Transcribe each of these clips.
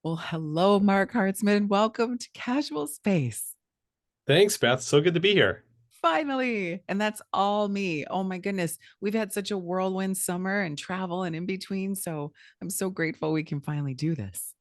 Well, hello, Marc Hartzman. Welcome to Casual Space. Thanks, Beth. So good to be here. Finally. And that's all me. Oh my goodness. We've had such a whirlwind summer and travel and in between. So I'm so grateful we can finally do this.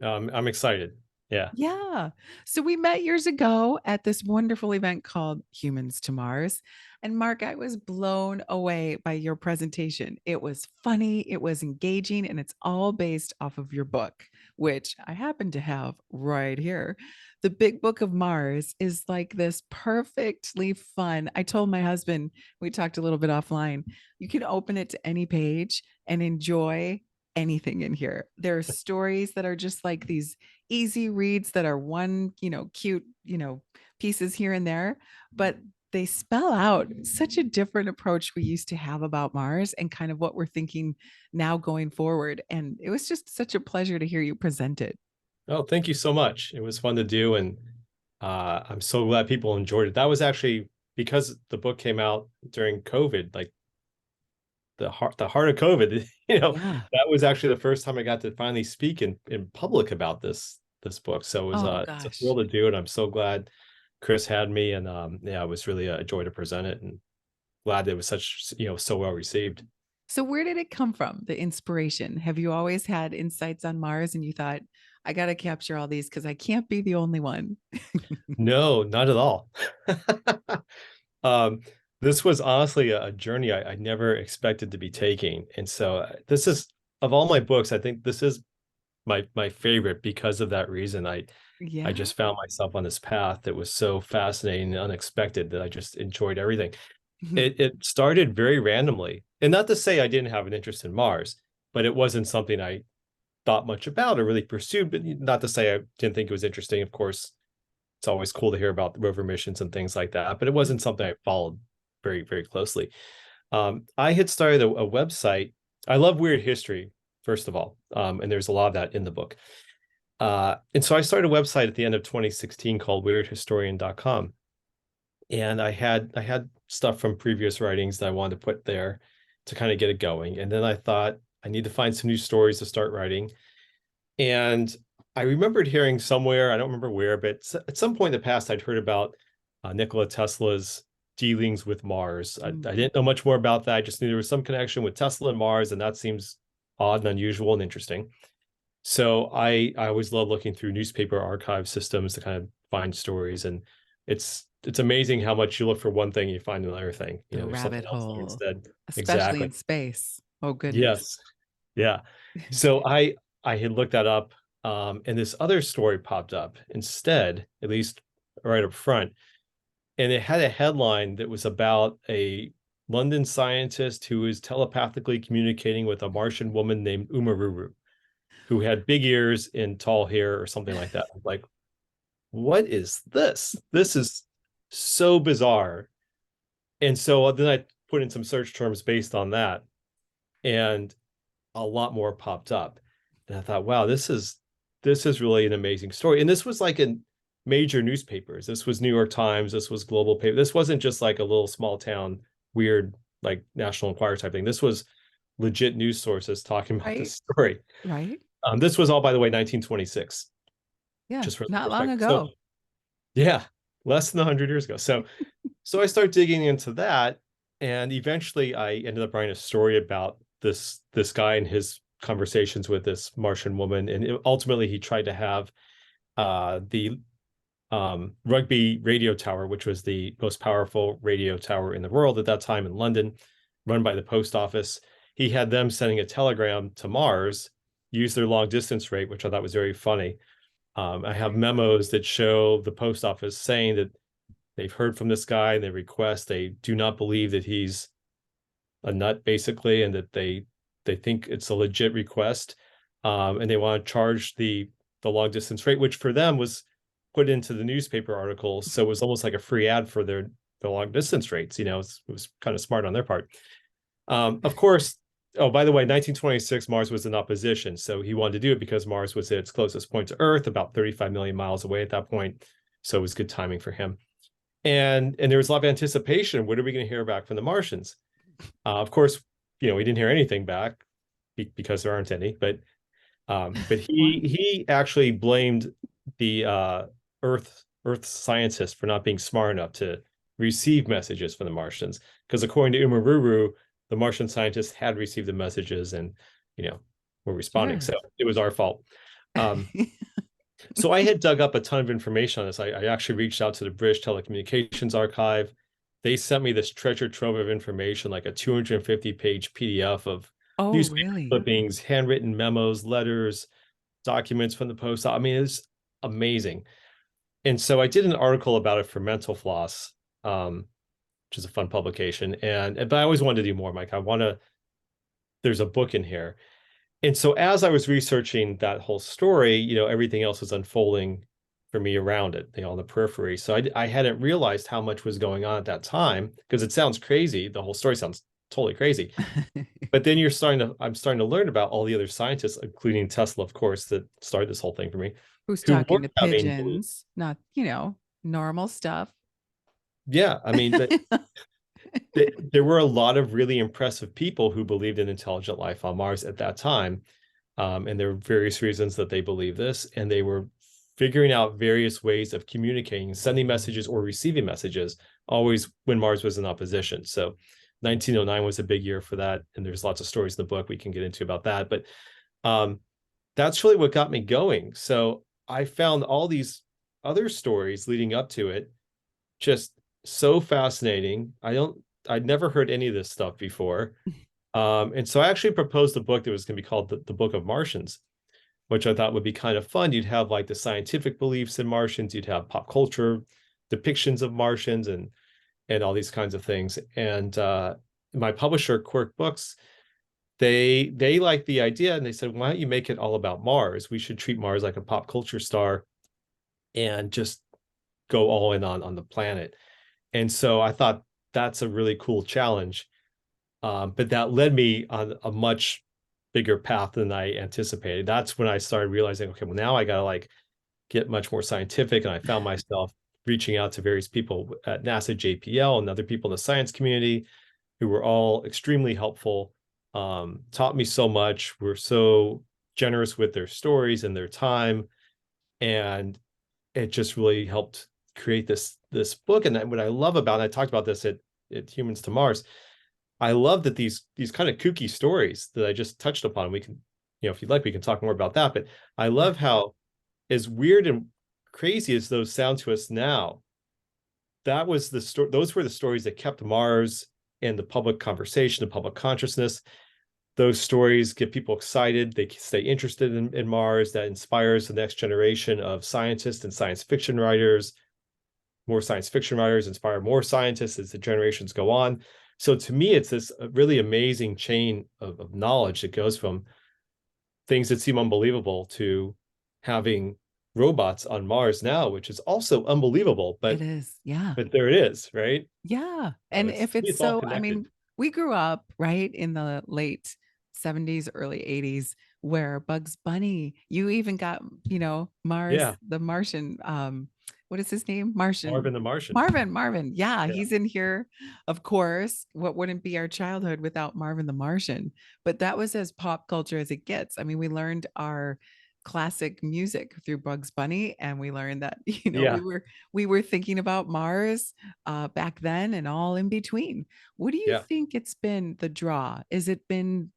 I'm excited. Yeah. Yeah. So we met years ago at this wonderful event called Humans to Mars. And Mark, I was blown away by your presentation. It was funny, it was engaging, and it's all based off of your book, which I happen to have right here. The Big Book of Mars is like this perfectly fun. I told my husband, we talked a little bit offline, you can open it to any page and enjoy anything in here. There are stories that are just like these easy reads that are one, cute, pieces here and there, but they spell out such a different approach we used to have about Mars and kind of what we're thinking now going forward. And it was just such a pleasure to hear you present it. Oh, thank you so much. It was fun to do, and I'm so glad people enjoyed it. That was actually because the book came out during COVID, like the heart of COVID. Yeah. That was actually the first time I got to finally speak in public about this book. So Oh it's a thrill gosh. to do it. I'm so glad Chris had me, and yeah, it was really a joy to present it, and glad that it was such so well received. So where did it come from? The inspiration? Have you always had insights on Mars and you thought, I got to capture all these because I can't be the only one? No, not at all. Um, this was honestly a journey I never expected to be taking. And so this is of all my books, I think this is my favorite because of that reason. I Yeah. just found myself on this path that was so fascinating and unexpected that I just enjoyed everything. It started very randomly. And not to say I didn't have an interest in Mars, but it wasn't something I thought much about or really pursued. But not to say I didn't think it was interesting. Of course, it's always cool to hear about the rover missions and things like that, but it wasn't something I followed very, very closely. I had started a website. I love weird history, first of all, and there's a lot of that in the book. And so I started a website at the end of 2016 called weirdhistorian.com. And I had stuff from previous writings that I wanted to put there to kind of get it going. And then I thought I need to find some new stories to start writing. And I remembered hearing somewhere, I don't remember where, but at some point in the past, I'd heard about Nikola Tesla's dealings with Mars. I Mm. didn't know much more about that. I just knew there was some connection with Tesla and Mars, and that seems odd and unusual and interesting. So I always love looking through newspaper archive systems to kind of find stories. And it's amazing how much you look for one thing, you find another thing. The There's something rabbit else there hole, instead. especially Exactly. in space. Oh, goodness. Yes. Yeah. So I had looked that up, and this other story popped up instead, at least right up front, and it had a headline that was about a London scientist who was telepathically communicating with a Martian woman named Umaruru, who had big ears and tall hair or something like that. I'm like, what is this? This is so bizarre. And so then I put in some search terms based on that, and a lot more popped up. And I thought, wow, this is really an amazing story. And this was like in major newspapers. This was New York Times. This was Global Paper. This wasn't just like a little small town weird like National Enquirer type thing. This was legit news sources talking about Right. this story. Right. This was all, by the way, 1926, Yeah. just for Not long perspective. So ago. yeah, less than 100 years ago. So I started digging into that, and eventually I ended up writing a story about this guy and his conversations with this Martian woman, and ultimately he tried to have the Rugby radio tower, which was the most powerful radio tower in the world at that time in London, run by the post office. He had them sending a telegram to Mars, use their long distance rate, which I thought was very funny. I have memos that show the post office saying that they've heard from this guy and they do not believe that he's a nut, basically, and that they think it's a legit request, and they want to charge the long distance rate, which for them was put into the newspaper articles, so it was almost like a free ad for the long distance rates. It was kind of smart on their part. Of course. Oh, by the way, 1926, Mars was in opposition, so he wanted to do it because Mars was at its closest point to Earth, about 35 million miles away at that point. So it was good timing for him. And there was a lot of anticipation. What are we going to hear back from the Martians? Of course, we didn't hear anything back because there aren't any. But But What? he actually blamed the Earth scientists for not being smart enough to receive messages from the Martians. Because according to Umaruru, the Martian scientists had received the messages and, were responding. So Yes. it was our fault. Um, so I had dug up a ton of information on this. I actually reached out to the British Telecommunications Archive. They sent me this treasure trove of information, like a 250-page PDF of Oh, newspaper really? clippings, handwritten memos, letters, documents from the post. I mean, it's amazing. And so I did an article about it for Mental Floss, which is a fun publication. But I always wanted to do more, Mike. There's a book in here. And so as I was researching that whole story, everything else was unfolding for me around it, on the periphery. So I hadn't realized how much was going on at that time, because it sounds crazy. The whole story sounds totally crazy. But then I'm starting to learn about all the other scientists, including Tesla, of course, that started this whole thing for me, Who's who were talking to having, pigeons? Not, normal stuff. yeah, I mean, there were a lot of really impressive people who believed in intelligent life on Mars at that time. And there were various reasons that they believed this, and they were figuring out various ways of communicating, sending messages or receiving messages, always when Mars was in opposition. So 1909 was a big year for that, and there's lots of stories in the book we can get into about that. But um, that's really what got me going. So I found all these other stories leading up to it just so fascinating. I'd never heard any of this stuff before. And so I actually proposed a book that was going to be called the Book of Martians, which I thought would be kind of fun. You'd have like the scientific beliefs in Martians, you'd have pop culture depictions of Martians, and all these kinds of things. And my publisher, Quirk Books, they liked the idea, and they said, why don't you make it all about Mars? We should treat Mars like a pop culture star and just go all in on the planet. And so I thought that's a really cool challenge. But that led me on a much bigger path than I anticipated. That's when I started realizing, okay, well, now I got to like get much more scientific. And I found myself reaching out to various people at NASA JPL and other people in the science community who were all extremely helpful, taught me so much, were so generous with their stories and their time. And it just really helped create this book. And what I love about it, I talked about this at Humans to Mars, I love that these kind of kooky stories that I just touched upon, we can, if you'd like, we can talk more about that. But I love how, as weird and crazy as those sound to us now, that was the story. Those were the stories that kept Mars in the public conversation, the public consciousness. Those stories get people excited. They stay interested in Mars. That inspires the next generation of scientists and science fiction writers. More science fiction writers inspire more scientists as the generations go on. So to me, it's this really amazing chain of knowledge that goes from things that seem unbelievable to having robots on Mars now, which is also unbelievable, It but is. Yeah. there it is, right? Yeah. So And if it's it's all so, I connected. mean, we grew up right in the late 70s, early 80s, where Bugs Bunny, you even got, Mars, Yeah, the Martian, what is his name? Martian. Marvin the Martian. Marvin. Yeah, Yeah, he's in here. Of course, what wouldn't be our childhood without Marvin the Martian? But that was as pop culture as it gets. I mean, we learned our classic music through Bugs Bunny, and we learned that, yeah, we were thinking about Mars back then and all in between. What do you yeah. think it's been the draw? Is it been,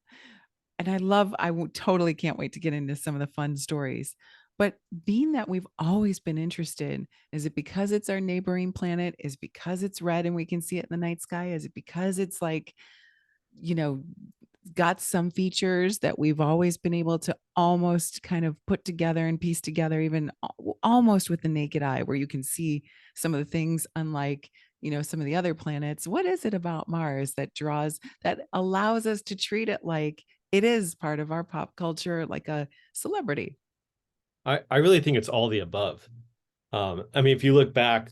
and totally can't wait to get into some of the fun stories. But being that we've always been interested, is it because it's our neighboring planet? Is it because it's red and we can see it in the night sky? Is it because it's like, you know, got some features that we've always been able to almost kind of put together and piece together, even almost with the naked eye, where you can see some of the things, unlike, some of the other planets? What is it about Mars that allows us to treat it like it is part of our pop culture, like a celebrity? I really think it's all the above. I mean, if you look back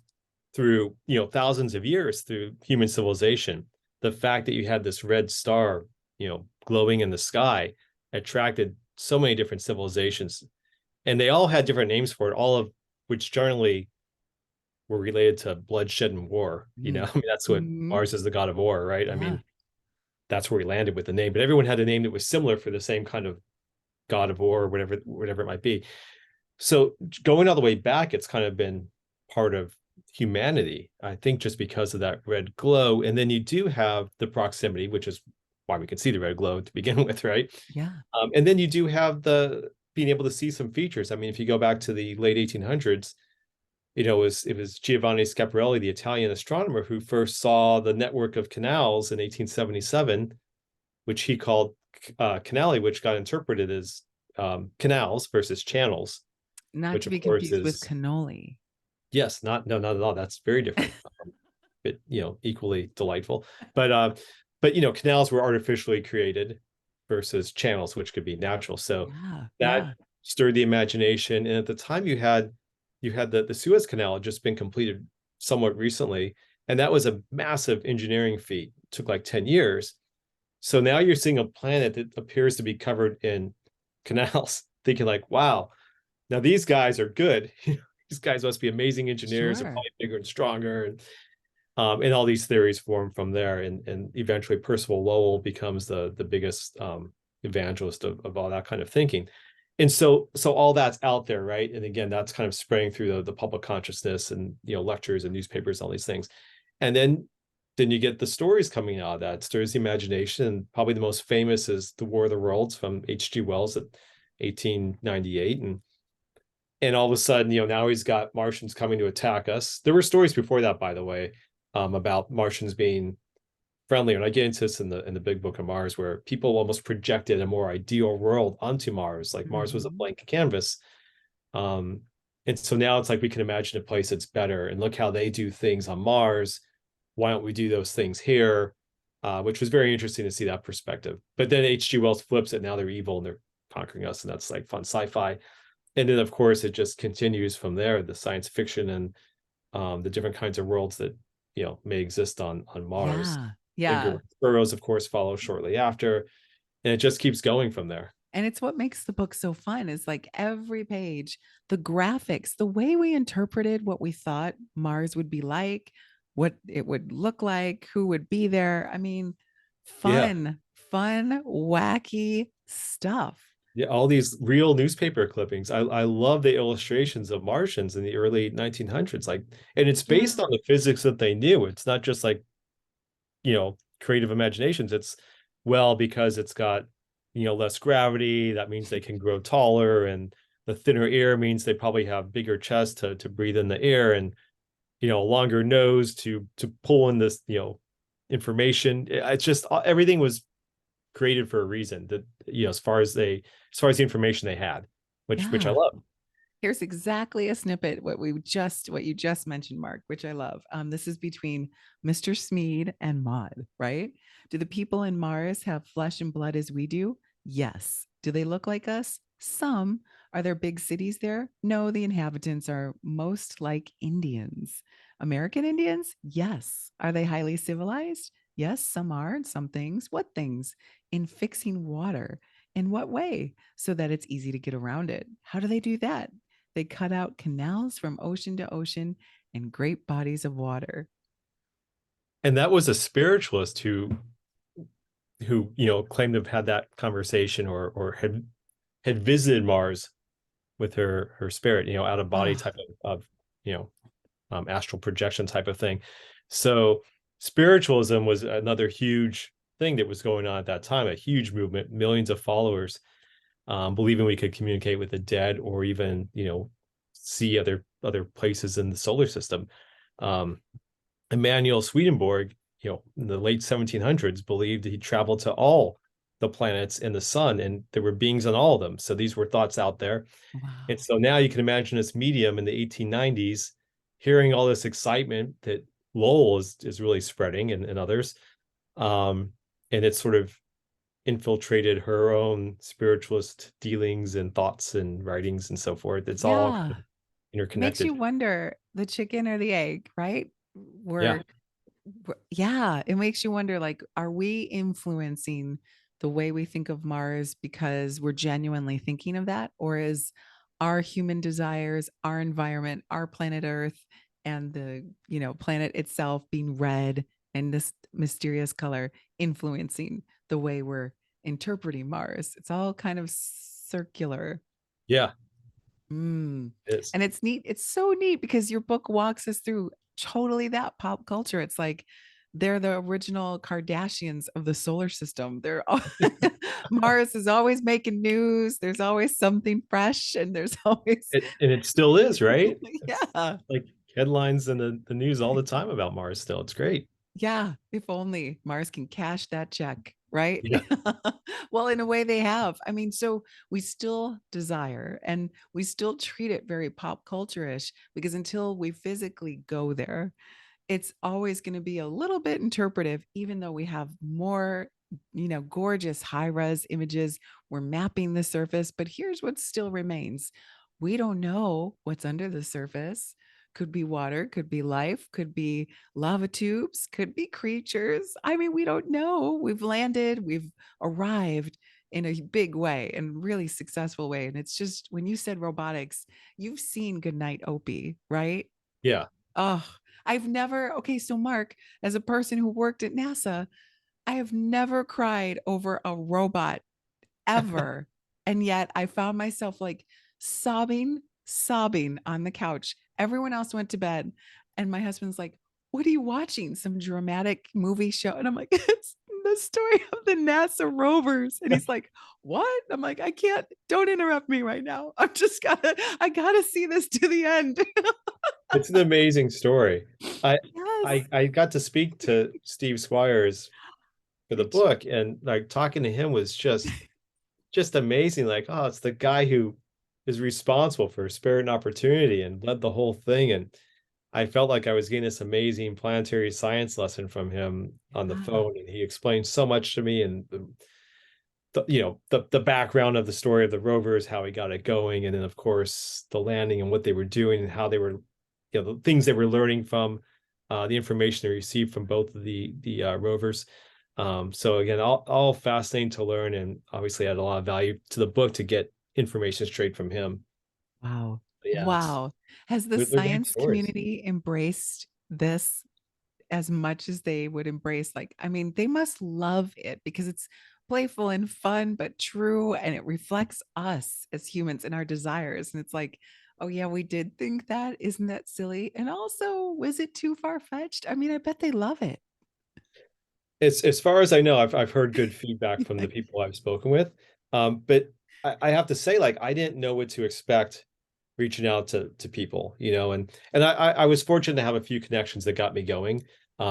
through, thousands of years through human civilization, the fact that you had this red star, glowing in the sky attracted so many different civilizations, and they all had different names for it, all of which generally were related to bloodshed and war. Mm. I mean, that's what Mhm. Mars is, the god of war, right? I Yeah. mean, that's where we landed with the name, but everyone had a name that was similar for the same kind of god of war, or whatever it might be. So going all the way back, it's kind of been part of humanity, I think, just because of that red glow. And then you do have the proximity, which is why we can see the red glow to begin with, right? Yeah. And then you do have the being able to see some features. I mean, if you go back to the late 1800s, it was Giovanni Schiaparelli, the Italian astronomer, who first saw the network of canals in 1877, which he called canali, which got interpreted as canals versus channels, Not which to of be course confused with is, cannoli. yes, not at all. That's very different. But equally delightful. But canals were artificially created versus channels, which could be natural. So Yeah. that Yeah. stirred the imagination. And at the time, you had the Suez Canal had just been completed somewhat recently, and that was a massive engineering feat. It took like 10 years. So now you're seeing a planet that appears to be covered in canals, thinking like, wow, now these guys are good. These guys must be amazing engineers. They're Sure. probably bigger and stronger. And all these theories form from there. And eventually Percival Lowell becomes the biggest evangelist of all that kind of thinking. And so all that's out there, right? And again, that's kind of spreading through the public consciousness, and lectures and newspapers, all these things. And then you get the stories coming out of that. It stirs the imagination. And probably the most famous is The War of the Worlds from H.G. Wells at 1898. And all of a sudden, now he's got Martians coming to attack us. There were stories before that, by the way, about Martians being friendly. And I get into this in the Big Book of Mars, where people almost projected a more ideal world onto Mars, like Mars was a Mhm. blank canvas. Um, and so now it's like we can imagine a place that's better. And look how they do things on Mars. Why don't we do those things here? Which was very interesting to see that perspective. But then H.G. Wells flips it. Now they're evil and they're conquering us, and that's like fun sci-fi. And then of course it just continues from there, the science fiction and the different kinds of worlds that may exist on Mars. Yeah. Edgar Yeah. Rice Burroughs, of course, follows shortly after, and it just keeps going from there. And it's what makes the book so fun is like every page, the graphics, the way we interpreted what we thought Mars would be like, what it would look like, who would be there. I mean, Yeah, fun, wacky stuff. yeah, all these real newspaper clippings. I love the illustrations of Martians in the early 1900s, like, and it's based Yeah. on the physics that they knew. It's not just like creative imaginations. It's, well, because it's got less gravity, that means they can grow taller, and the thinner air means they probably have bigger chests to breathe in the air, and a longer nose to pull in this information. It's just everything was created for a reason, that as far as the information they had, which I Yeah. love. Here's exactly a snippet what you just mentioned, Mark, which I love. This is between Mr. Smead and Maud, right? Do the people in Mars have flesh and blood as we do? Yes. Do they look like us? Some. Are there big cities there? No, the inhabitants are most like Indians. American Indians? Yes. Are they highly civilized? Yes, some are, and some things. What things? In fixing water. In what way? So that it's easy to get around it. How do they do that? They cut out canals from ocean to ocean and great bodies of water. And that was a spiritualist who claimed to have had that conversation, or had visited Mars with her spirit, out of body Oh, type of astral projection type of thing. So spiritualism was another huge thing that was going on at that time, a huge movement, millions of followers, believing we could communicate with the dead, or even see other places in the solar system. Um, Emanuel Swedenborg, in the late 1700s, believed he traveled to all the planets in the sun, and there were beings on all of them. So these were thoughts out there. And wow. so now you can imagine this medium in the 1890s hearing all this excitement that Lowell is really spreading, and others. Um, and it's sort of infiltrated her own spiritualist dealings and thoughts and writings and so forth. It's all kind Yeah. of Makes interconnected. you wonder the chicken or the egg, right? Yeah. We're yeah, it makes you wonder like, are we influencing the way we think of Mars because we're genuinely thinking of that? Or is our human desires, our environment, our planet Earth, and the planet itself being red and this mysterious color influencing the way we're interpreting Mars? It's all kind of circular. Yeah, Mm. it is. And it's neat. It's so neat because your book walks us through totally that pop culture. It's like they're the original Kardashians of the solar system. They're all Mars is always making news. There's always something fresh, and there's always And it still is, right? It's yeah. like headlines in the news all the time about Mars still. It's great. Yeah, if only Mars can cash that check, right? Yeah. Well, in a way they have. I mean, so we still desire and we still treat it very pop culture-ish because until we physically go there, it's always going to be a little bit interpretive, even though we have more, gorgeous high res images. We're mapping the surface, but here's what still remains: we don't know what's under the surface. Could be water, could be life, could be lava tubes, could be creatures. I mean, we don't know. We've landed, we've arrived in a big way and really successful way. And it's just when you said robotics, you've seen Goodnight Opie, right? Yeah. Oh, I've never, okay, so Mark, as a person who worked at NASA, I have never cried over a robot ever. And yet I found myself like sobbing on the couch. Everyone else went to bed. And my husband's like, "What are you watching? Some dramatic movie show?" And I'm like, "It's the story of the NASA rovers." And he's like, "What?" I'm like, "I can't, don't interrupt me right now. I gotta see this to the end." It's an amazing story. I Yes. I got to speak to Steve Squires for the Preach. book, and like talking to him was just amazing. Like, oh, it's the guy who is responsible for Spirit and Opportunity and led the whole thing. And I felt like I was getting this amazing planetary science lesson from him on the Yeah. phone, and he explained so much to me, and the background of the story of the rovers, how he got it going, and then of course the landing and what they were doing and how they were, the things they were learning from the information they received from both of the rovers. So again, all fascinating to learn, and obviously had a lot of value to the book to get information straight from him. Wow. But yeah, it's Wow. Has the they're great science stories. community embraced this as much as they would embrace, like, I mean, they must love it because it's playful and fun, but true, and it reflects us as humans and our desires. And it's like, oh yeah, we did think that. Isn't that silly? And also, was it too far-fetched? I mean, I bet they love it. It's as far as I know, I've heard good feedback from the people I've spoken with. But I have to say, like, I didn't know what to expect reaching out to people, and I was fortunate to have a few connections that got me going.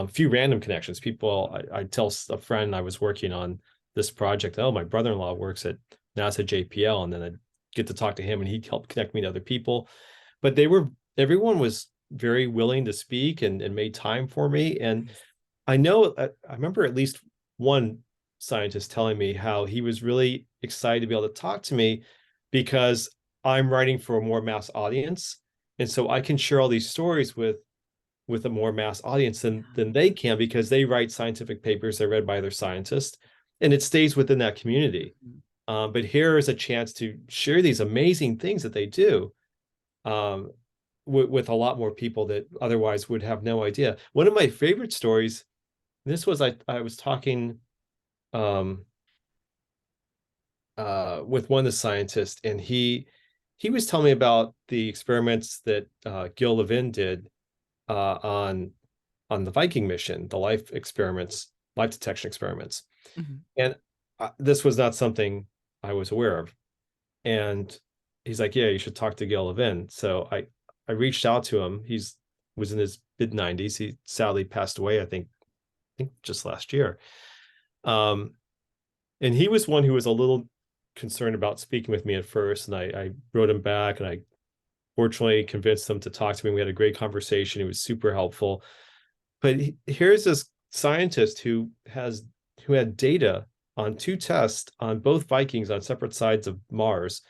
Few random connections. People, I tell a friend I was working on this project. Oh, my brother-in-law works at NASA JPL, and then I get to talk to him, and he helped connect me to other people. But everyone was very willing to speak and made time for me. And I know I remember at least one scientist telling me how he was really excited to be able to talk to me because I'm writing for a more mass audience. And so I can share all these stories with a more mass audience than they can, because they write scientific papers, they're read by other scientists, and it stays within that community. But here is a chance to share these amazing things that they do, um, with a lot more people that otherwise would have no idea. One of my favorite stories, this was I was talking um with one of the scientists, and he was telling me about the experiments that Gil Levin did on the Viking mission, the life experiments, life detection experiments. Mhm. And this was not something I was aware of. And he's like, "Yeah, you should talk to Gil Levin." So I reached out to him. He's was in his mid 90s. He sadly passed away, I think just last year. Um, and he was one who was a little concerned about speaking with me at first, and I wrote him back, and I fortunately convinced him to talk to me. We had a great conversation. It was super helpful. But here's this scientist who had data on two tests on both Vikings on separate sides of Mars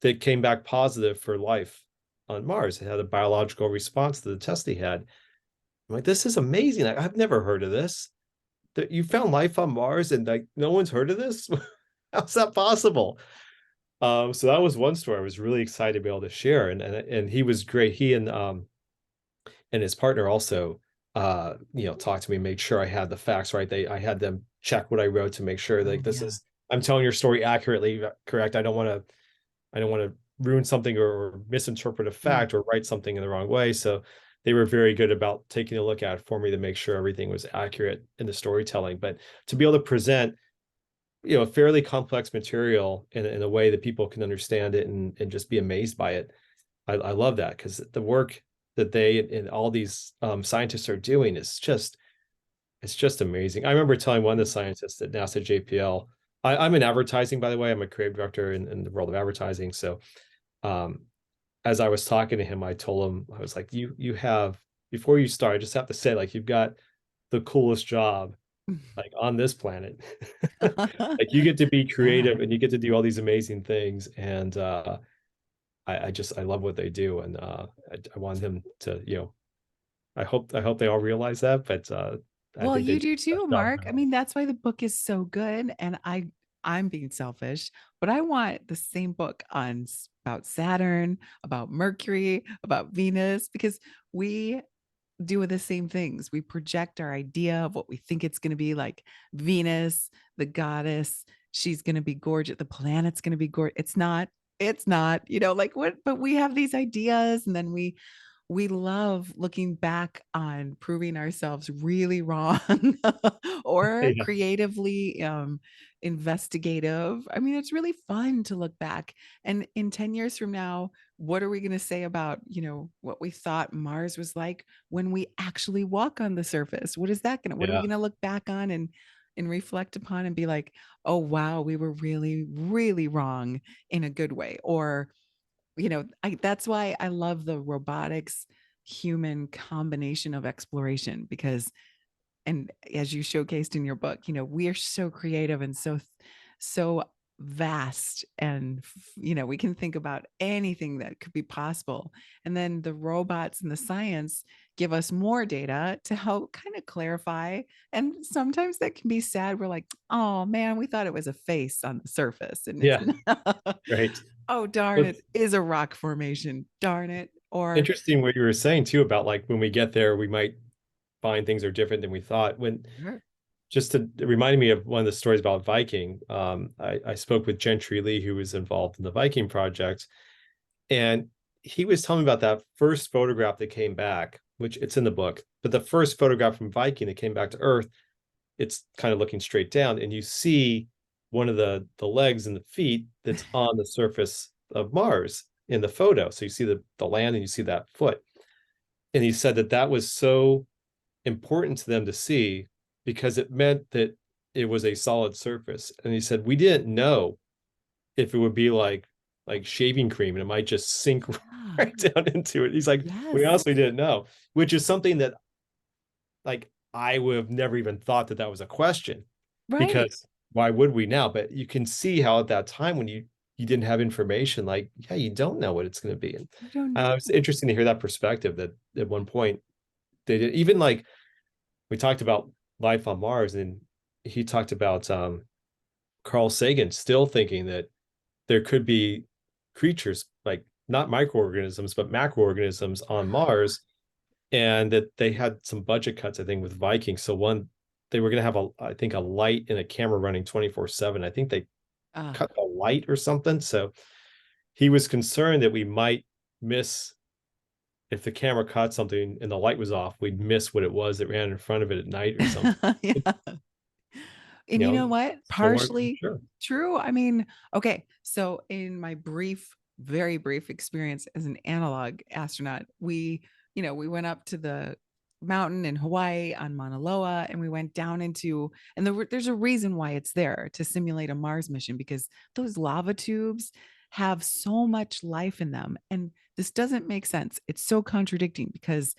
that came back positive for life on Mars. It had a biological response to the test he had. I'm like, this is amazing. I've never heard of this. That you found life on Mars and like no one's heard of this? How's that possible? So that was one story I was really excited to be able to share, and he was great. He and his partner also talked to me, made sure I had the facts right. I had them check what I wrote to make sure, like, Oh this yeah. is, I'm telling your story accurately, correct. I don't want to I don't want to ruin something or misinterpret a Mm. fact or write something in the wrong way. So they were very good about taking a look at it for me to make sure everything was accurate in the storytelling. But to be able to present, fairly complex material in a way that people can understand it and just be amazed by it, I love that, because the work that they and all these scientists are doing is just, it's just amazing. I remember telling one of the scientists at NASA JPL, I'm in advertising, by the way. I'm a creative director in the world of advertising. So um, as I was talking to him, I told him, I was like, you have, before you start, I just have to say, like, you've got the coolest job like on this planet. Like, you get to be Yeah. creative and you get to do all these amazing things. And I love what they do. And I want them to, I hope they all realize that, but I Well, think they you do do the best too, job in Mark. their I life. mean, that's why the book is so good. And I'm being selfish, but I want the same book on about Saturn, about Mercury, about Venus, because we do the same things. We project our idea of what we think it's going to be, like Venus, the goddess. She's going to be gorgeous. The planet's going to be gorgeous. It's not. It's not. Like what? But we have these ideas, and then we love looking back on proving ourselves really wrong or Yeah, creatively investigative. I mean, it's really fun to look back. And in 10 years from now, what are we going to say about, what we thought Mars was like when we actually walk on the surface? What are we yeah, going to look back on and reflect upon and be like, oh, wow, we were really, really wrong in a good way? Or that's why I love the robotics human combination of exploration, because, and as you showcased in your book, we are so creative and so vast, and we can think about anything that could be possible, and then the robots and the science give us more data to help kind of clarify, and sometimes that can be sad. We're like, oh man, we thought it was a face on the surface and it's yeah, not. right. Oh darn, Well, it is a rock formation, darn it. Or interesting what you were saying too about, like, when we get there, we might find things are different than we thought. When sure. just to it reminded me of one of the stories about Viking. I spoke with Gentry Lee, who was involved in the Viking project, and he was telling me about that first photograph that came back, which it's in the book. But the first photograph from Viking that came back to Earth, it's kind of looking straight down, and you see one of the legs and the feet that's on the surface of Mars in the photo. So you see the land and you see that foot. And he said that that was so important to them to see because it meant that it was a solid surface. And he said, we didn't know if it would be like shaving cream and it might just sink Yeah. right down into it. He's like, we Yes. honestly didn't know, which is something that, like, I would have never even thought that that was a question, Right. because why would we now? But you can see how at that time, when you didn't have information, like, yeah, you don't know what it's going to be. And You don't it's know. interesting to hear that perspective, that at one point they did, even like we talked about life on Mars, and he talked about Carl Sagan still thinking that there could be creatures, like not microorganisms but macroorganisms on Mars, and that they had some budget cuts, I think, with Viking. So one, they were going to have I think, a light and a camera running 24/7. I think they Uh, cut the light or something. So he was concerned that we might miss, if the camera caught something and the light was off, we'd miss what it was that ran in front of it at night or something. yeah. And You you know, know what? still weren't Partially sure. true. I mean, okay. So in my very brief experience as an analog astronaut, we went up to the mountain in Hawaii on Mauna Loa, and we went down into, and there's a reason why it's there to simulate a Mars mission, because those lava tubes have so much life in them. And this doesn't make sense. It's so contradicting, because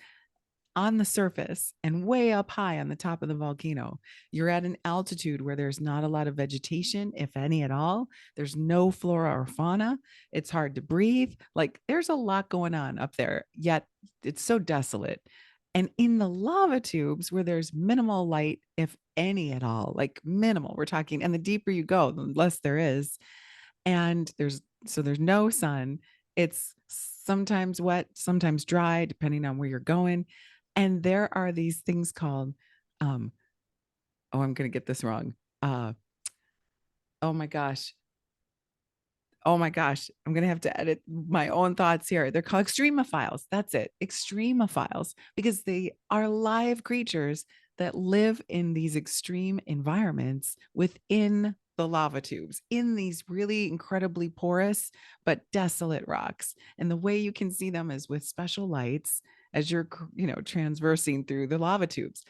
on the surface and way up high on the top of the volcano, you're at an altitude where there's not a lot of vegetation, if any at all. There's no flora or fauna. It's hard to breathe. Like, there's a lot going on up there, yet it's so desolate. And in the lava tubes, where there's minimal light, if any at all, like minimal, we're talking, and the deeper you go, the less there is. And there's no sun. It's sometimes wet, sometimes dry, depending on where you're going. And there are these things called, um, oh, I'm gonna get this wrong. Uh, oh my gosh, Oh my gosh, I'm gonna have to edit my own thoughts here. They're called extremophiles. That's it, extremophiles, because they are live creatures that live in these extreme environments within the lava tubes, in these really incredibly porous but desolate rocks. And the way you can see them is with special lights as you're, transversing through the lava tubes.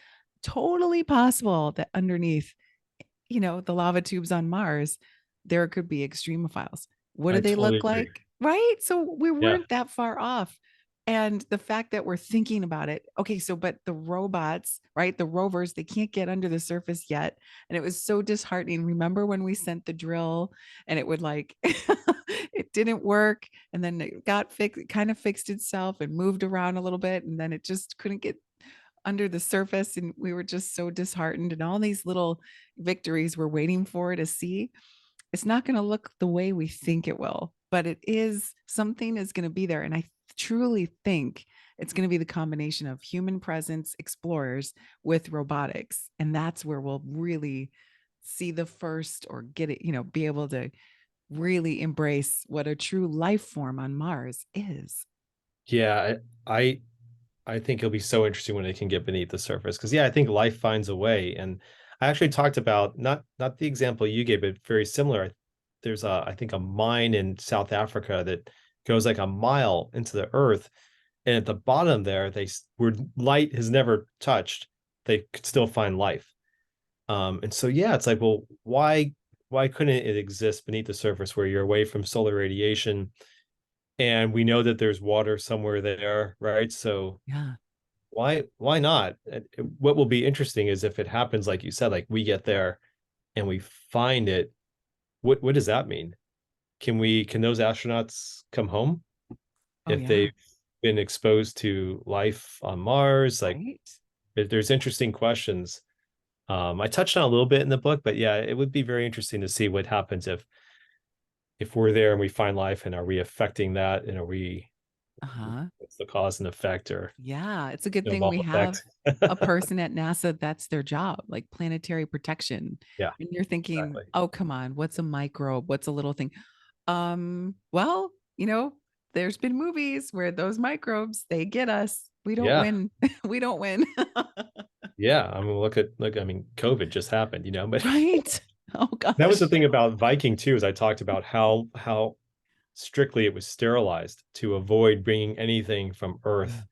Totally possible that underneath, the lava tubes on Mars, there could be extremophiles. What do I they totally look agree. like? Right? So we Yeah. weren't that far off. And the fact that we're thinking about it, okay, so but the robots, right? The rovers, they can't get under the surface yet. And it was so disheartening. Remember when we sent the drill and it would like, it didn't work. And then it got fixed, it kind of fixed itself and moved around a little bit. And then it just couldn't get under the surface. And we were just so disheartened. And all these little victories we're waiting for to see, it's not going to look the way we think it will, but it is, something is going to be there. And I truly think it's going to be the combination of human presence explorers with robotics. And that's where we'll really see the first, or get it, be able to really embrace what a true life form on Mars is. Yeah, I I think it'll be so interesting when they can get beneath the surface. Because yeah, I think life finds a way. And I actually talked about not the example you gave, but very similar. There's a I think a mine in South Africa that goes like a mile into the earth, and at the bottom there, where light has never touched, they could still find life. And so yeah, it's like, well, why couldn't it exist beneath the surface where you're away from solar radiation, and we know that there's water somewhere there, right? So Yeah. why not? What will be interesting is if it happens, like you said, like we get there and we find it. What does that mean? Can those astronauts come home Oh, if yeah. they've been exposed to life on Mars? Like Right. there's interesting questions. I touched on a little bit in the book, but yeah, it would be very interesting to see what happens if we're there and we find life, and are we affecting that, and are we, Uh huh. what's the cause and effect, or Yeah, it's a good thing snowball we have effect? a person at NASA that's their job, like planetary protection. Yeah, And you're thinking, exactly. "Oh, come on, what's a microbe? What's a little thing?" Well, there's been movies where those microbes, they get us. We don't Yeah. win. We don't win. Yeah, I mean, look, I mean, COVID just happened, but Right? Oh that was the gosh. thing about Viking too, is I talked about how strictly it was sterilized to avoid bringing anything from Yeah. Earth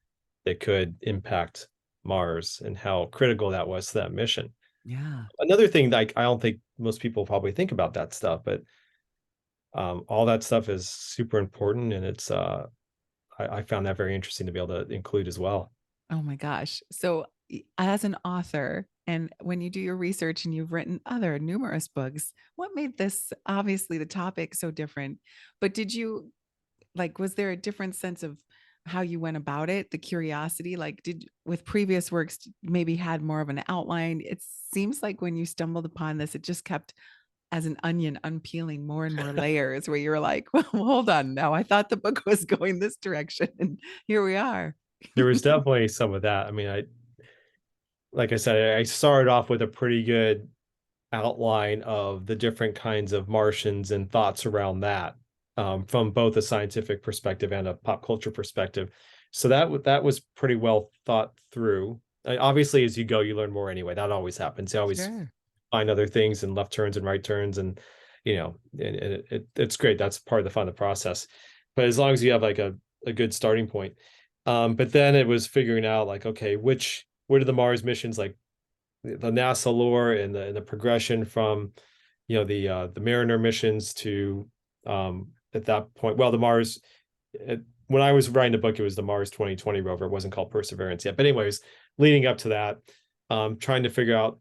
that could impact Mars, and how critical that was to that mission. Yeah. Another thing that I don't think most people probably think about that stuff, but all that stuff is super important, and I found that very interesting to be able to include as well. Oh my gosh. So, as an author, and when you do your research and you've written other numerous books, what made this, obviously the topic, so different? But did you, like, was there a different sense of how you went about it? The curiosity, like, did with previous works maybe had more of an outline? It seems like when you stumbled upon this, it just kept as an onion unpeeling more and more layers where you're like, well, hold on now. I thought the book was going this direction, and here we are. There was definitely some of that. I mean, like I said, I started off with a pretty good outline of the different kinds of Martians and thoughts around that, from both a scientific perspective and a pop culture perspective. So that was pretty well thought through. Obviously, as you go, you learn more anyway. That always happens. You always Sure. find other things, and left turns and right turns, and it's great. That's part of the fun of the process. But as long as you have like a good starting point. But then it was figuring out like, okay, what are the Mars missions like, the NASA lore, and the progression from the Mariner missions to, at that point, well, the Mars, when I was writing the book, it was the Mars 2020 rover. It wasn't called Perseverance yet, but anyways, leading up to that, trying to figure out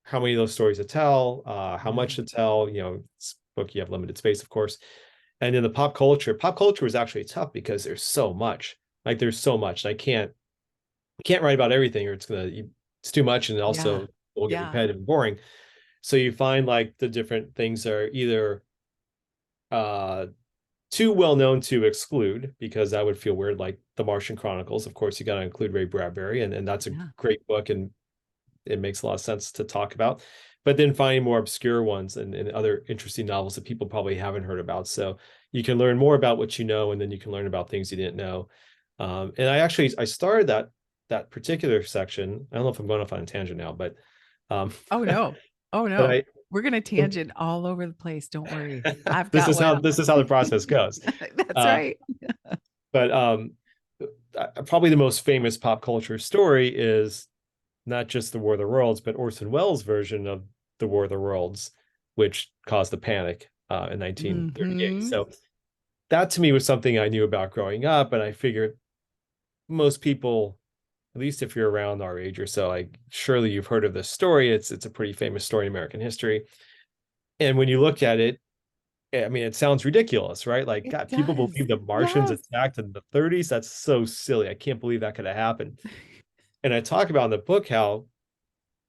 how many of those stories to tell, how much Yeah. to tell. This book, you have limited space, of course. And in the pop culture was actually tough because there's so much. Like there's so much. I can't write about everything, or it's too much, and Yeah. also it will get Yeah. repetitive and boring. So you find like the different things are either uh too well known to exclude, because that would feel weird, like the Martian Chronicles. Of course, you got to include Ray Bradbury, and that's a Yeah. great book, and it makes a lot of sense to talk about. but then finding more obscure ones and other interesting novels that people probably haven't heard about. So you can learn more about what you know, and then you can learn about things you didn't know. And I started that particular section. I don't know if I'm going off on a tangent now, but um, Oh no. Oh but no. I We're gonna tangent all over the place. Don't worry. I've got one. this is how the process goes. That's Uh, right. but probably the most famous pop culture story is not just the War of the Worlds, but Orson Welles' version of the War of the Worlds, which caused the panic in 1938. Hmm. So that to me was something I knew about growing up, and I figured most people, at least if you're around our age or so, like surely you've heard of this story. It's a pretty famous story in American history. And when you look at it, I mean, it sounds ridiculous, right? Like, It God, people does. believe the Martians Yes. attacked in the 30s. That's so silly. I can't believe that could have happened. And I talk about in the book how,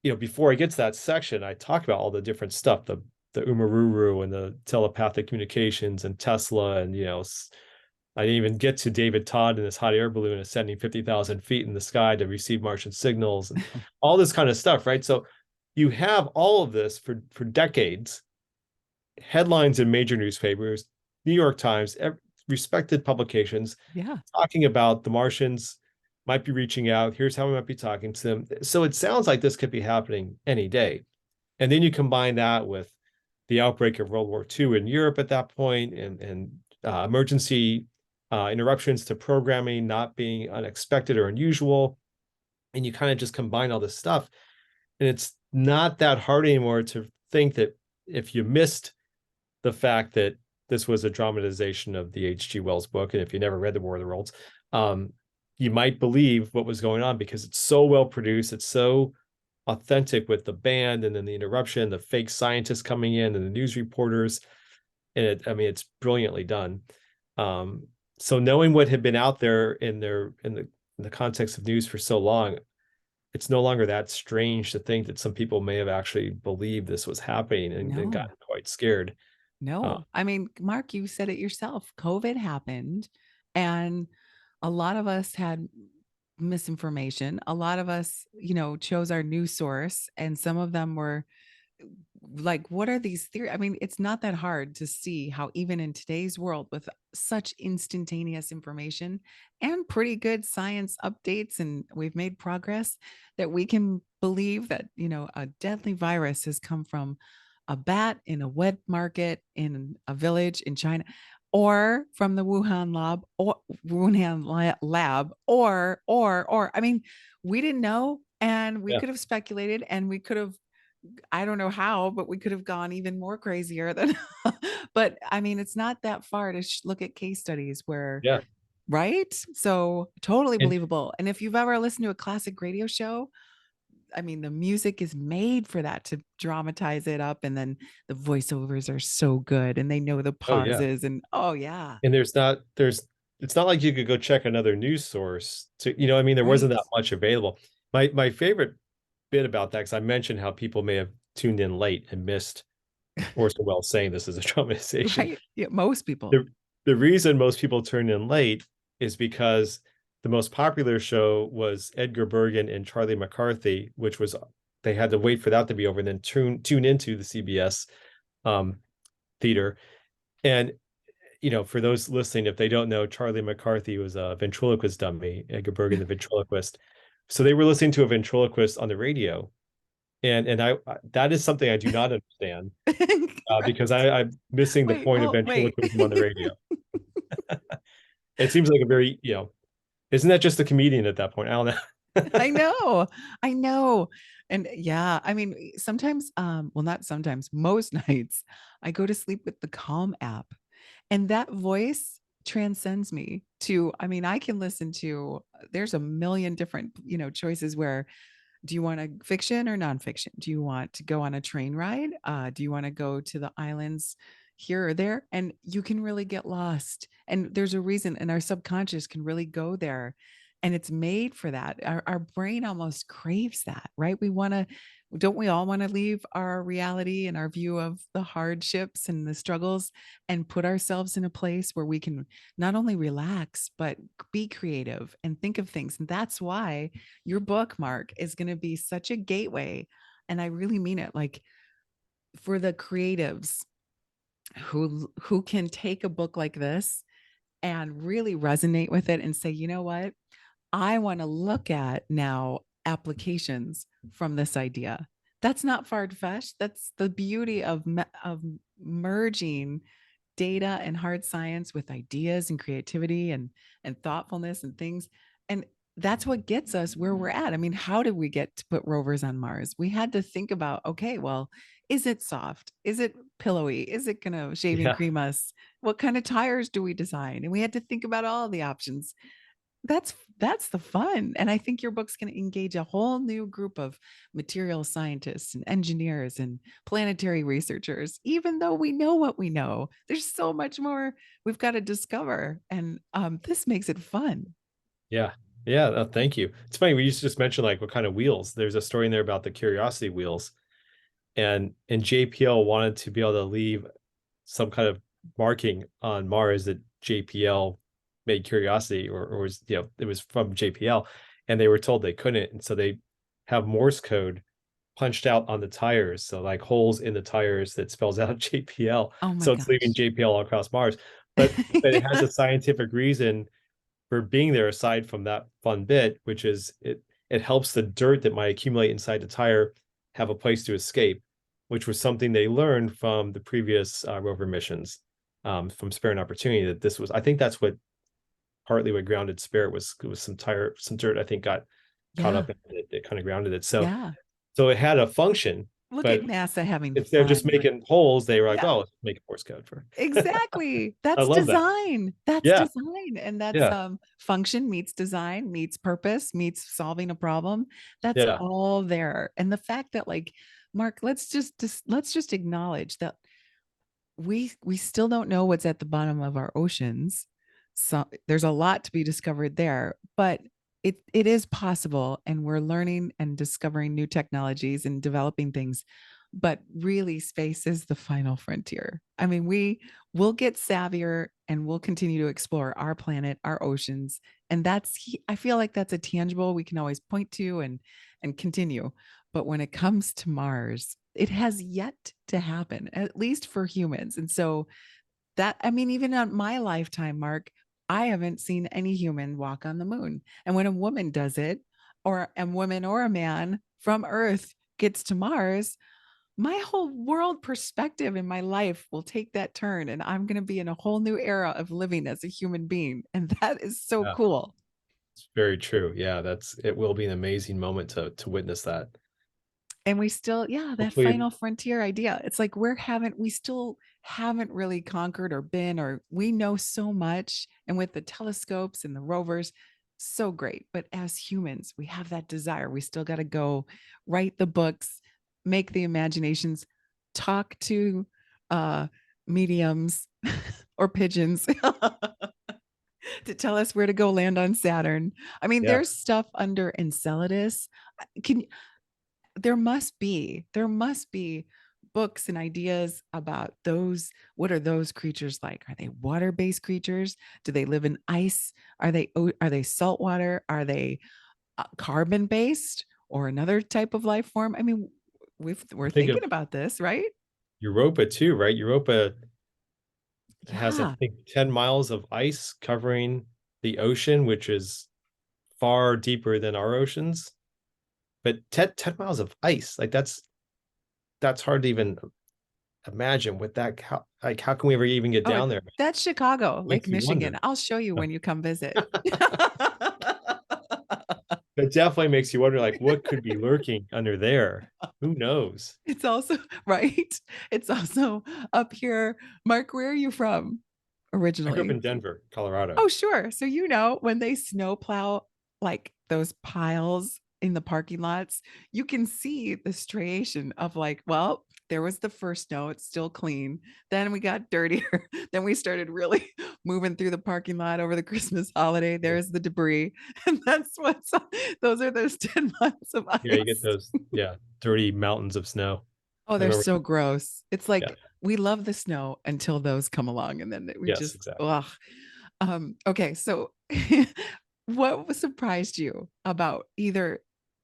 before I get to that section, I talk about all the different stuff, the Umaruru and the telepathic communications and Tesla, and I didn't even get to David Todd in this hot air balloon ascending 50,000 feet in the sky to receive Martian signals and all this kind of stuff, right? So you have all of this for decades, headlines in major newspapers, New York Times, respected publications Yeah. talking about the Martians might be reaching out. Here's how we might be talking to them. So it sounds like this could be happening any day. And then you combine that with the outbreak of World War II in Europe at that point, and emergency interruptions to programming not being unexpected or unusual. And you kind of just combine all this stuff. And it's not that hard anymore to think that if you missed the fact that this was a dramatization of the H.G. Wells book, and if you never read The War of the Worlds, you might believe what was going on because it's so well produced. It's so authentic with the band, and then the interruption, the fake scientists coming in, and the news reporters. And I mean, it's brilliantly done. So knowing what had been out there in the context of news for so long, it's no longer that strange to think that some people may have actually believed this was happening and No. gotten quite scared. Uh, No. I mean, Mark, you said it yourself. COVID happened, and a lot of us had misinformation. A lot of us, chose our news source, and some of them were like, what are these theories? I mean, it's not that hard to see how even in today's world with such instantaneous information and pretty good science updates, and we've made progress, that we can believe that, a deadly virus has come from a bat in a wet market in a village in China, or from the Wuhan lab, or I mean, we didn't know, and we yeah, could have speculated, and we could have, I don't know how, but we could have gone even more crazier than but I mean, it's not that far to look at case studies where, yeah. right? So totally And believable. And if you've ever listened to a classic radio show, I mean, the music is made for that to dramatize it up. And then the voiceovers are so good and they know the oh yeah. pauses. And oh, yeah, And there's it's not like you could go check another news source to, I mean, there wasn't right. that much available. My favorite bit about that, because I mentioned how people may have tuned in late and missed Orson Welles saying this is a dramatization. Right. Yeah, most people. The the reason most people turned in late is because the most popular show was Edgar Bergen and Charlie McCarthy, which was they had to wait for that to be over and then tune into the CBS um, theater. And for those listening, if they don't know, Charlie McCarthy was a ventriloquist dummy, Edgar Bergen, the ventriloquist. So they were listening to a ventriloquist on the radio. And I that is something I do not understand because I'm missing the Wait, point of oh, wait. ventriloquism on the radio. It seems like a very, isn't that just a comedian at that point? I don't know. I know. I know. And yeah, I mean, sometimes, well, not sometimes, most nights I go to sleep with the Calm app, and that voice transcends me to, I mean, I can listen to, there's a million different, choices where, do you want a fiction or nonfiction? Do you want to go on a train ride? Do you want to go to the islands here or there? And you can really get lost. And there's a reason, and our subconscious can really go there. And it's made for that. Our brain almost craves that, right? Don't we all want to leave our reality and our view of the hardships and the struggles and put ourselves in a place where we can not only relax, but be creative and think of things. And that's why your book, Mark, is going to be such a gateway. And I really mean it. Like, for the creatives who can take a book like this and really resonate with it and say, you know what? I want to look at now applications from this idea. That's not far fetched. That's the beauty of merging data and hard science with ideas and creativity and thoughtfulness and things. And that's what gets us where we're at. I mean, how did we get to put rovers on Mars? We had to think about, okay, well, is it soft? Is it pillowy? Is it going to shaving Yeah. cream us? What kind of tires do we design? And we had to think about all the options. That's the fun. And I think your book's going to engage a whole new group of material scientists and engineers and planetary researchers. Even though we know what we know, there's so much more we've got to discover. And this makes it fun. Yeah. Yeah. Thank you. It's funny. We used to just mention like what kind of wheels. There's a story in there about the Curiosity wheels, and JPL wanted to be able to leave some kind of marking on Mars that JPL made Curiosity, or was, it was from JPL, and they were told they couldn't, and so they have Morse code punched out on the tires, so like holes in the tires that spells out JPL, Oh my so it's leaving gosh. JPL all across Mars, but it has a scientific reason for being there aside from that fun bit, which is it helps the dirt that might accumulate inside the tire have a place to escape, which was something they learned from the previous rover missions, from Spirit and Opportunity. That this was, I think that's what partly what grounded Spirit was. It was some dirt, I think, got caught Yeah. up in it. It kind of grounded it. Yeah. So it had a function, Look but at NASA having instead of just fun. making holes, they were like, Yeah. oh, let's make a Morse code for. Exactly. I That's love that. design. That's Yeah, design. And that's yeah, function meets design, meets purpose, meets solving a problem. That's yeah. all there. And the fact that like Mark, let's just acknowledge that we still don't know what's at the bottom of our oceans. So there's a lot to be discovered there, but it is possible, and we're learning and discovering new technologies and developing things. But really, space is the final frontier. I mean, we will get savvier and we'll continue to explore our planet, our oceans, and I feel like that's a tangible we can always point to and continue. But when it comes to Mars, it has yet to happen, at least for humans. And so that, I mean, even on my lifetime, Mark, I haven't seen any human walk on the moon. And when a woman does it, or a woman or a man from Earth gets to Mars, my whole world perspective in my life will take that turn. And I'm going to be in a whole new era of living as a human being. And that is so Yeah. cool. It's very true. Yeah, it will be an amazing moment to witness that. And we still, yeah, that Hopefully, final frontier idea, it's like we still haven't really conquered or been, or we know so much, and with the telescopes and the rovers, so great. But as humans, we have that desire. We still got to go write the books, make the imaginations, talk to uh mediums or pigeons to tell us where to go land on Saturn. I mean, yeah. there's stuff under Enceladus. Can there must be books and ideas about those. What are those creatures like? Are they water-based creatures? Do they live in ice? Are they saltwater? Are they carbon-based or another type of life form? I mean, we're Think of thinking about this, right? Europa too, right? Europa has, I Yeah. think, 10 miles of ice covering the ocean, which is far deeper than our oceans. But 10 miles of ice, like that's hard to even imagine with that. How can we ever even get Oh, down there? that's Chicago, Lake Makes you Michigan. wonder. I'll show you when you come visit. It definitely makes you wonder, like, what could be lurking under there? Who knows? It's also right. It's also up here. Mark, where are you from I grew up originally? in Denver, Colorado. Oh, sure. So when they snow plow like those piles in the parking lots, you can see the striation of like, well, there was the first snow, it's still clean. Then we got dirtier. Then we started really moving through the parking lot over the Christmas holiday. Yeah, There's the debris. And those are those 10 miles of yeah, you get ice. those, yeah, dirty mountains of snow. Oh, I they're remember. so gross. It's Yeah, like we love the snow until those come along, and then we yes, just exactly. ugh. Okay, so what surprised you about either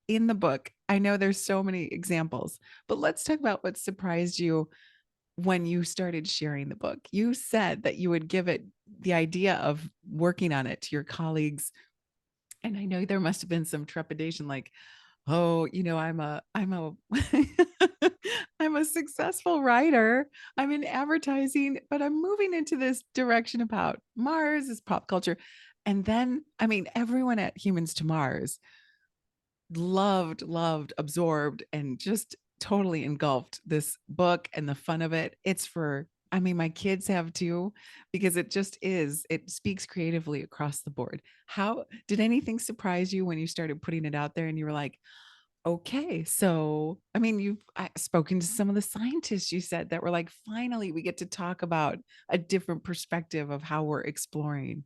in the book, I know there's so many examples, but let's talk about what surprised you when you started sharing the book. You said that you would give it the idea of working on it to your colleagues. And I know there must have been some trepidation, like, oh, I'm a I'm a successful writer. I'm in advertising, but I'm moving into this direction about Mars is pop culture. And then, I mean, everyone at Humans to Mars loved, absorbed, and just totally engulfed this book and the fun of it. It's for, I mean, my kids have too, because it speaks creatively across the board. How did anything surprise you when you started putting it out there and you were like, okay, so, I mean, you've spoken to some of the scientists you said that were like, finally, we get to talk about a different perspective of how we're exploring.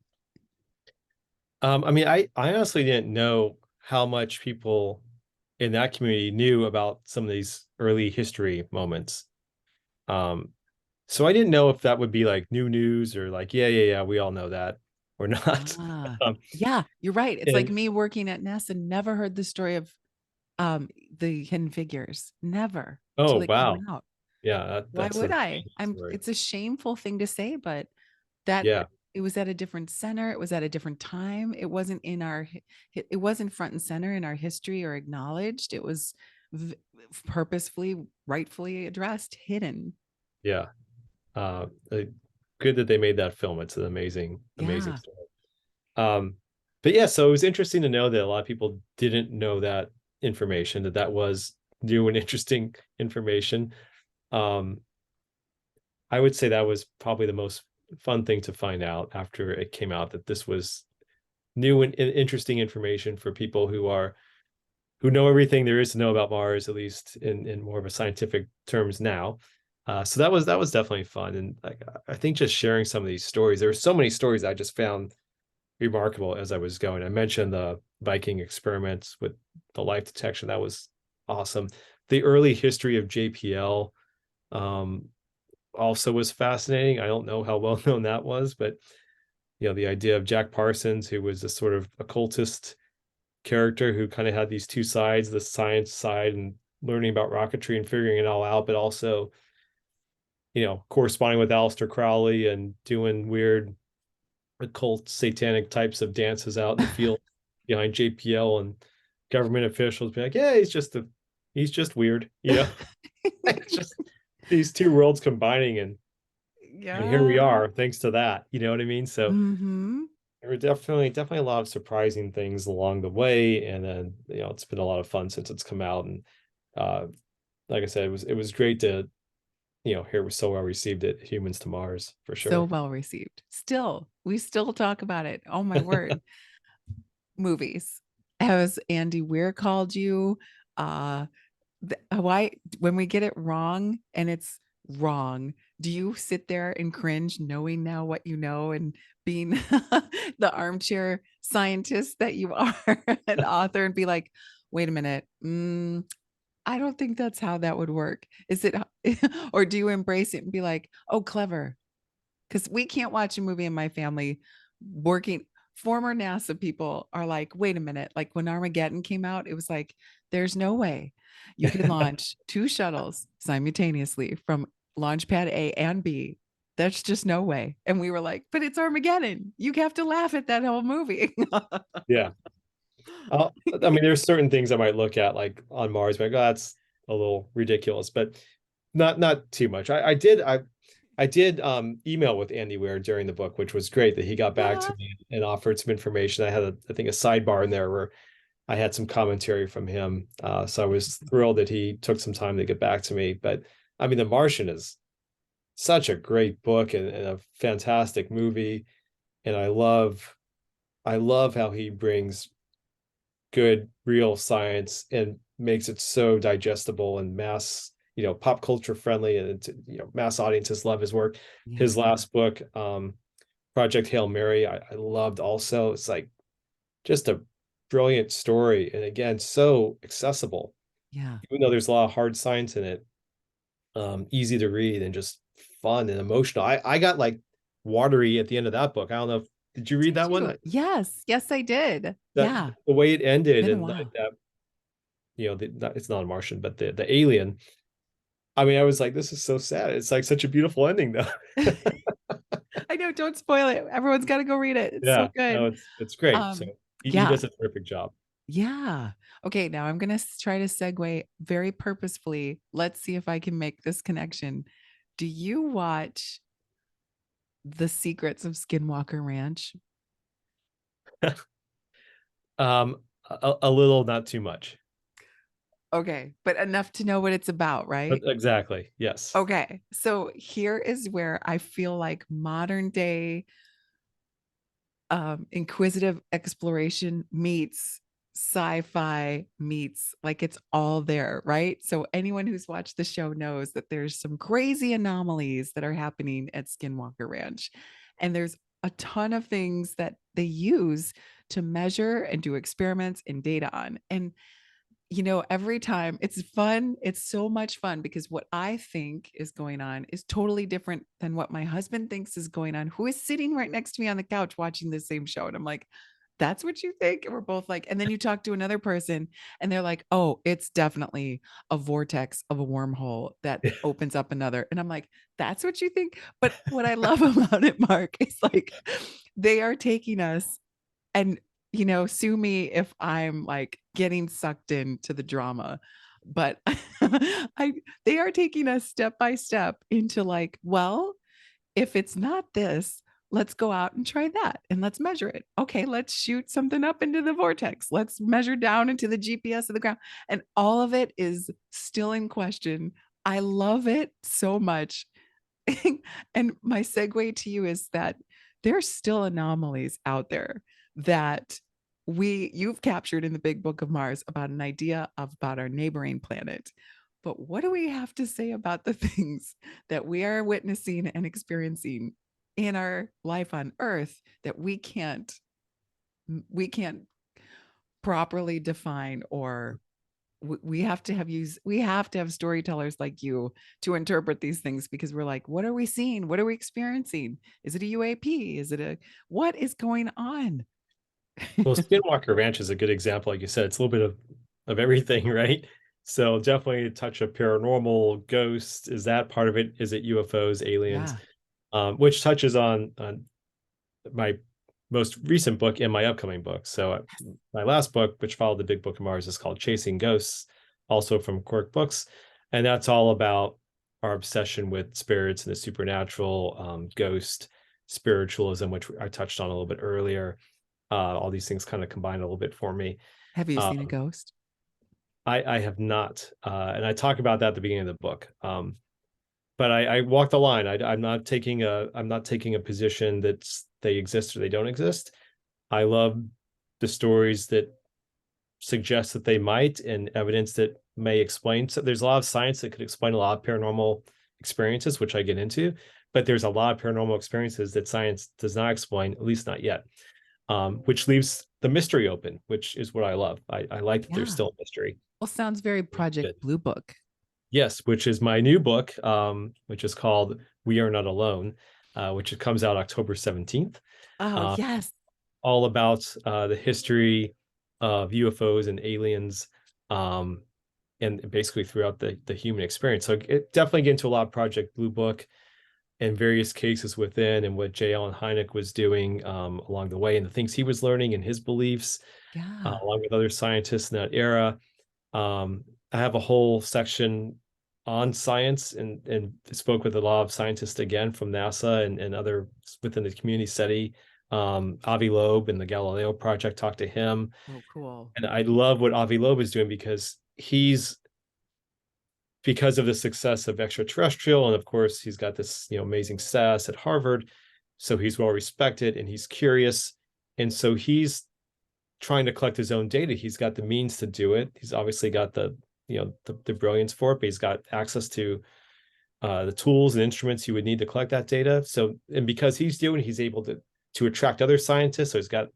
I mean, I honestly didn't know how much people in that community knew about some of these early history moments. Um, so I didn't know if that would be like new news or like, yeah, we all know that or not. Ah, Um, yeah, you're right. It's like and me working at NASA, never heard the story of the Hidden Figures, never, oh till it came wow, out. yeah, Why that's an would I? amazing I'm story. It's a shameful thing to say, but that Yeah, it was at a different center, it was at a different time. It wasn't in it wasn't front and center in our history or acknowledged. It was v- purposefully, rightfully addressed, hidden. yeah. Uh, good that they made that film. It's an amazing Yeah. story. Um, but yeah, so it was interesting to know that a lot of people didn't know that information, that was new and interesting information. Um, I would say that was probably the most fun thing to find out after it came out, that this was new and interesting information for people who know everything there is to know about Mars, at least in more of a scientific terms now. So that was definitely fun, and like I think just sharing some of these stories. There were so many stories I just found remarkable as I was going. I mentioned the Viking experiments with the life detection. That was awesome. The early history of JPL um, also was fascinating. I don't know how well known that was, but the idea of Jack Parsons, who was a sort of occultist character who kind of had these two sides, the science side and learning about rocketry and figuring it all out, but also, corresponding with Aleister Crowley and doing weird occult satanic types of dances out in the field behind JPL, and government officials be like, yeah, he's just weird, It's just these two worlds combining, and here we Yeah. are thanks to that. You know what I mean? So Mm-hmm. there were definitely a lot of surprising things along the way, and then it's been a lot of fun since it's come out, and uh like I said, it was great to hear it was so well received at Humans to Mars for So sure. well received. Still, we still talk about it. Oh my word. Movies. Has Andy Weir called you? Uh why when we get it wrong and it's wrong, do you sit there and cringe knowing now what you know and being the armchair scientist that you are, an author, and be like, wait a minute, I don't think that's how that would work. Is it, or do you embrace it and be like, oh, clever? Because we can't watch a movie in my family working. Former NASA people are like, wait a minute. Like when Armageddon came out, it was like, there's no way you could launch two shuttles simultaneously from launch pad A and B. That's just no way. And we were like, but it's Armageddon. You have to laugh at that whole movie. Yeah. I mean, there's certain things I might look at like on Mars, like, oh, that's a little ridiculous, but not too much. I did email with Andy Weir during the book, which was great that he got back to Ah, me and offered some information. I had I think a sidebar in there where I had some commentary from him. So I was thrilled that he took some time to get back to me. But I mean, The Martian is such a great book and a fantastic movie. And I love how he brings good, real science and makes it so digestible and pop culture friendly, and mass audiences love his work. yeah, His last book, Project Hail Mary, I loved also. It's like just a brilliant story, and again, so accessible, yeah. even though there's a lot of hard science in it. Easy to read and just fun and emotional. I got like watery at the end of that book. I don't know did you read Did that one? you? Yes. Yes, I did. That Yeah. the way it ended, Been a and while. that it's not a Martian, but the alien. I mean, I was like, this is so sad. It's like such a beautiful ending, though. I know, don't spoil it. Everyone's got to go read it. It's so Yeah, no, good. it's great. So Um, he yeah, does a terrific job. yeah. Okay, now I'm gonna try to segue very purposefully. Let's see if I can make this connection. Do you watch The Secrets of Skinwalker Ranch? A little, not too much. Okay, but enough to know what it's about, But right? exactly, yes. Okay, so here is where I feel like modern day inquisitive exploration meets sci-fi meets like it's all there, right? So anyone who's watched the show knows that there's some crazy anomalies that are happening at Skinwalker Ranch. And there's a ton of things that they use to measure and do experiments and data on. And every time it's fun. It's so much fun because what I think is going on is totally different than what my husband thinks is going on, who is sitting right next to me on the couch watching the same show. And I'm like, that's what you think? And we're both like, and then you talk to another person and they're like, oh, it's definitely a vortex of a wormhole that opens up another. And I'm like, that's what you think? But what I love about it, Mark, is like they are taking us and sue me if I'm like getting sucked into the drama, but I they are taking us step by step into like, well, if it's not this, let's go out and try that and let's measure it. Okay, let's shoot something up into the vortex. Let's measure down into the GPS of the ground. And all of it is still in question. I love it so much. And my segue to you is that there's still anomalies out there that you've captured in the Big Book of Mars about an idea about our neighboring planet. But what do we have to say about the things that we are witnessing and experiencing in our life on Earth that we can't properly define, or we have to have storytellers like you to interpret these things, because we're like, what are we seeing? What are we experiencing? Is it a UAP? What is going on? Well, Skinwalker Ranch is a good example. Like you said, it's a little bit of everything, right? So definitely a touch of paranormal, ghosts. Is that part of it? Is it UFOs, aliens? Yeah. Which touches on my most recent book and my upcoming book. So my last book, which followed the Big Book of Mars, is called Chasing Ghosts, also from Quirk Books, and that's all about our obsession with spirits and the supernatural, ghost spiritualism, which I touched on a little bit earlier. All these things kind of combine a little bit for me. Have you seen a Um, ghost? I have not, and I talk about that at the beginning of the book. But I walk the line. I'm not taking a position that they exist or they don't exist. I love the stories that suggest that they might, and evidence that may explain. So there's a lot of science that could explain a lot of paranormal experiences, which I get into, but there's a lot of paranormal experiences that science does not explain, at least not yet. Which leaves the mystery open, which is what I love. I like that there's Yeah. still a mystery. Well, sounds very Project Good. Blue Book. Yes, which is my new book, which is called We Are Not Alone, which comes out October 17th. Oh, Uh, yes. all about the history of UFOs and aliens, um, and basically throughout the human experience. So it definitely get into a lot of Project Blue Book and various cases within, and what J. Allen Hynek was doing along the way, and the things he was learning and his beliefs, Yeah. along with other scientists in that era. Um, I have a whole section on science, and spoke with a lot of scientists again from NASA and other within the community study. Avi Loeb and the Galileo Project, talked to him. Oh, cool. And I love what Avi Loeb is doing, because of the success of Extraterrestrial, and of course he's got this amazing status at Harvard, so he's well respected and he's curious, and so he's trying to collect his own data. He's got the means to do it. He's obviously got the brilliance for it, but he's got access to the tools and instruments you would need to collect that data. So, and because he's able to attract other scientists. So he's got, at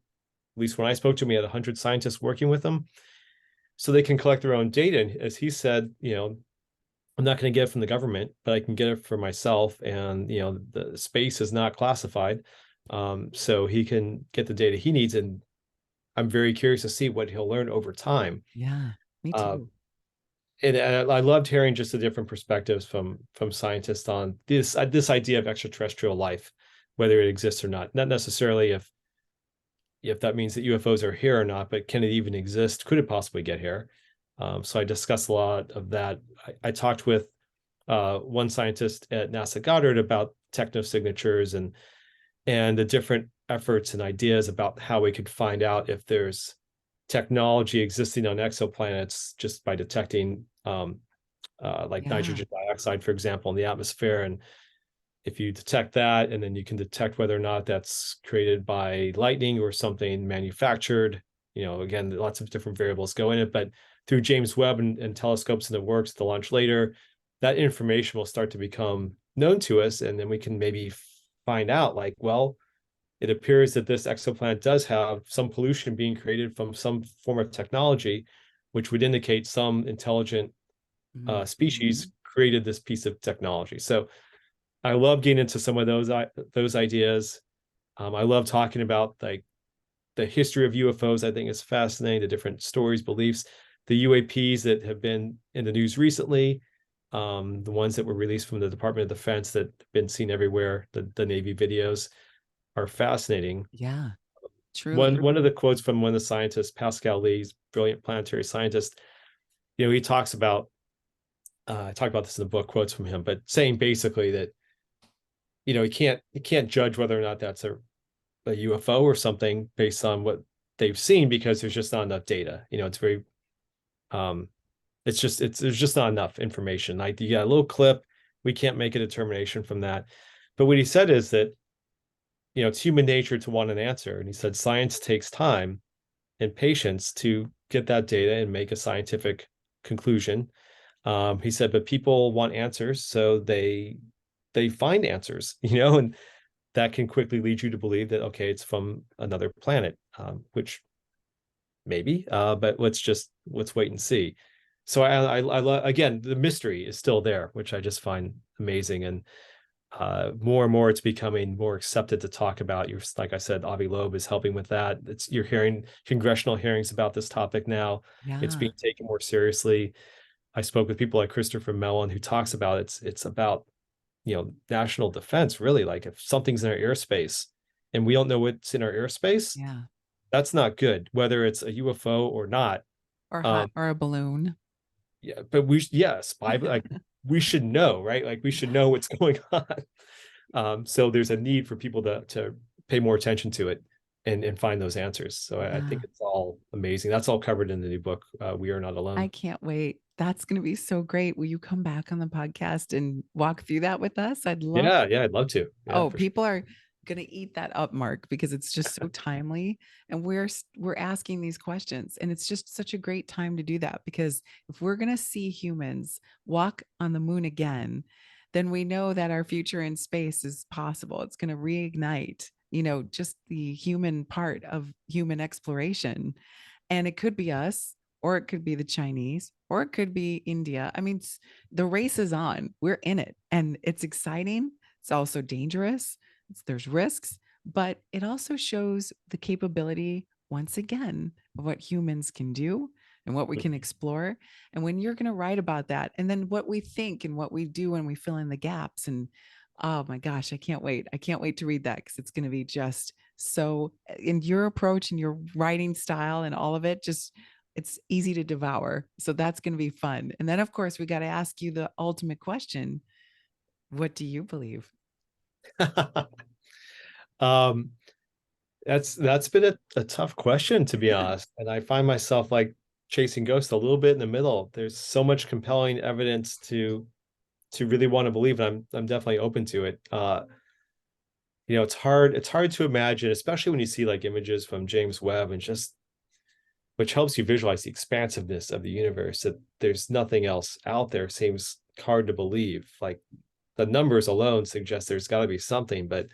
least when I spoke to him, he had 100 scientists working with him, so they can collect their own data. And as he said, I'm not going to get it from the government, but I can get it for myself. And the space is not classified, so he can get the data he needs. And I'm very curious to see what he'll learn over time. Yeah. Me Uh, too. and I loved hearing just the different perspectives from scientists on this idea of extraterrestrial life, whether it exists or not. Not necessarily if that means that UFOs are here or not, but can it even exist? Could it possibly get here? So I discussed a lot of that. I talked with one scientist at NASA Goddard about technosignatures and the different efforts and ideas about how we could find out if there's technology existing on exoplanets just by detecting like Yeah. nitrogen dioxide, for example, in the atmosphere. And if you detect that, and then you can detect whether or not that's created by lightning or something manufactured. Again, lots of different variables go in it, but through James Webb and telescopes and the works to launch later, that information will start to become known to us, and then we can maybe find out, like, well, it appears that this exoplanet does have some pollution being created from some form of technology, which would indicate some intelligent species Mhm. created this piece of technology. So I love getting into some of those ideas. I love talking about like the history of UFOs. I think is fascinating. The different stories, beliefs, the UAPs that have been in the news recently, the ones that were released from the Department of Defense that have been seen everywhere. The Navy videos are fascinating. Yeah, truly. One of the quotes from one of the scientists, Pascal Lee's brilliant planetary scientist, he talks about I talk about this in the book, quotes from him, but saying basically that you can't judge whether or not that's a UFO or something based on what they've seen because there's just not enough data. It's very um there's just not enough information. Like you got a little clip, we can't make a determination from that. But what he said is that it's human nature to want an answer, and he said science takes time and patience to get that data and make a scientific conclusion. He said, but people want answers, so they find answers, and that can quickly lead you to believe that okay, it's from another planet, which maybe, but let's wait and see. So I love, again, the mystery is still there, which I just find amazing, and more and more it's becoming more accepted to talk about. You're like I said, Avi Loeb is helping with that. You're hearing congressional hearings about this topic now. It's Yeah. being taken more seriously. I spoke with people like Christopher Mellon who talks about it's about national defense, really. Like if something's in our airspace and we don't know what's in our airspace, Yeah. that's not good, whether it's a UFO or not. Or hot um or a balloon. yeah, but spy, like we should know, right? Like we should know what's going on. So there's a need for people to pay more attention to it and find those answers. So I think Yeah. it's all amazing. That's all covered in the new book, We Are Not I Alone. can't wait. That's going to be so great. Will you come back on the podcast and walk through that with us? I'd love. Yeah, I'd love to. Yeah, Oh, for sure. people are going to eat that up, Mark, because it's just so timely, and we're asking these questions, and it's just such a great time to do that, because if we're going to see humans walk on the moon again, then we know that our future in space is possible. It's going to reignite, just the human part of human exploration. And it could be us, or it could be the Chinese, or it could be India. I mean, the race is on. We're in it, and it's exciting. It's also dangerous. There's risks, but it also shows the capability, once again, of what humans can do and what we can explore. And when you're going to write about that, and then what we think and what we do when we fill in the gaps, and oh my gosh, I can't wait. I can't wait to read that, because it's going to be just so, in your approach and your writing style and all of it, just it's easy to devour. So that's going to be fun. And then, of course, we got to ask you the ultimate question: what do you believe? um that's been a tough question, to be honest, and I find myself like chasing ghosts a little bit in the middle. There's so much compelling evidence to really want to believe, and I'm definitely open to it. It's hard to imagine, especially when you see like images from James Webb, and just which helps you visualize the expansiveness of the universe, that there's nothing else out there seems hard to believe. Like the numbers alone suggest there's got to be something, but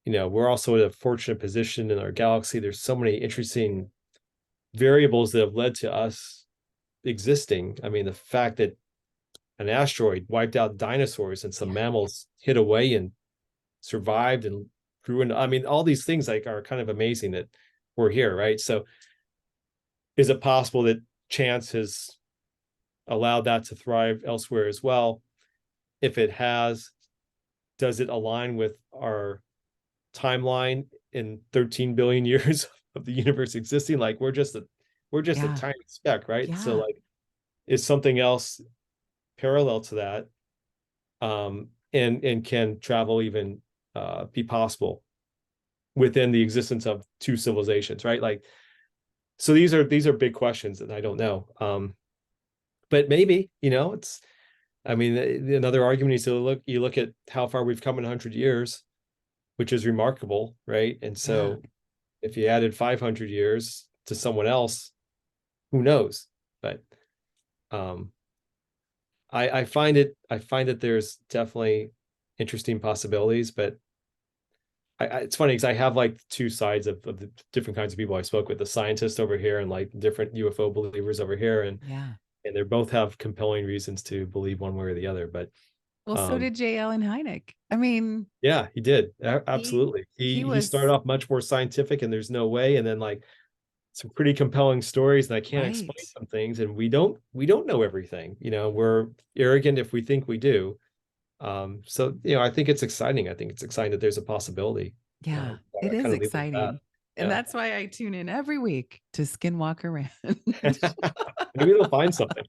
we're also in a fortunate position in our galaxy. There's so many interesting variables that have led to us existing. I mean, the fact that an asteroid wiped out dinosaurs and some Yeah. mammals hid away and survived and grew into, I mean, all these things like are kind of amazing that we're here, right? So is it possible that chance has allowed that to thrive elsewhere as well? If it has, does it align with our timeline in 13 billion years of the universe existing? Like we're just a Yeah. tiny speck, right? So Yeah. like is something else parallel to that, and can travel even be possible within the existence of two civilizations, right? Like, so these are big questions that I don't know. But maybe, it's, I mean, another argument is to you look at how far we've come in 100 years, which is remarkable, right? And Yeah. so if you added 500 years to someone else, who knows? But um, I find that there's definitely interesting possibilities, but it's funny because I have like two sides of the different kinds of people I spoke with, the scientists over here and like different UFO believers over here, Yeah. and they both have compelling reasons to believe one way or the other. But Well, so um, did J. Allen Hynek. I mean, yeah, he did. he Absolutely. he He started was off much more scientific and there's no way, and then like some pretty compelling stories, and I can't right. explain some things, and we don't know everything. We're arrogant if we think we do. So I think it's exciting. I think it's exciting that there's a possibility. Yeah, I it is kind of leave it at that. exciting. And Yeah. that's why I tune in every week to Skinwalker Ranch. Maybe they'll find something.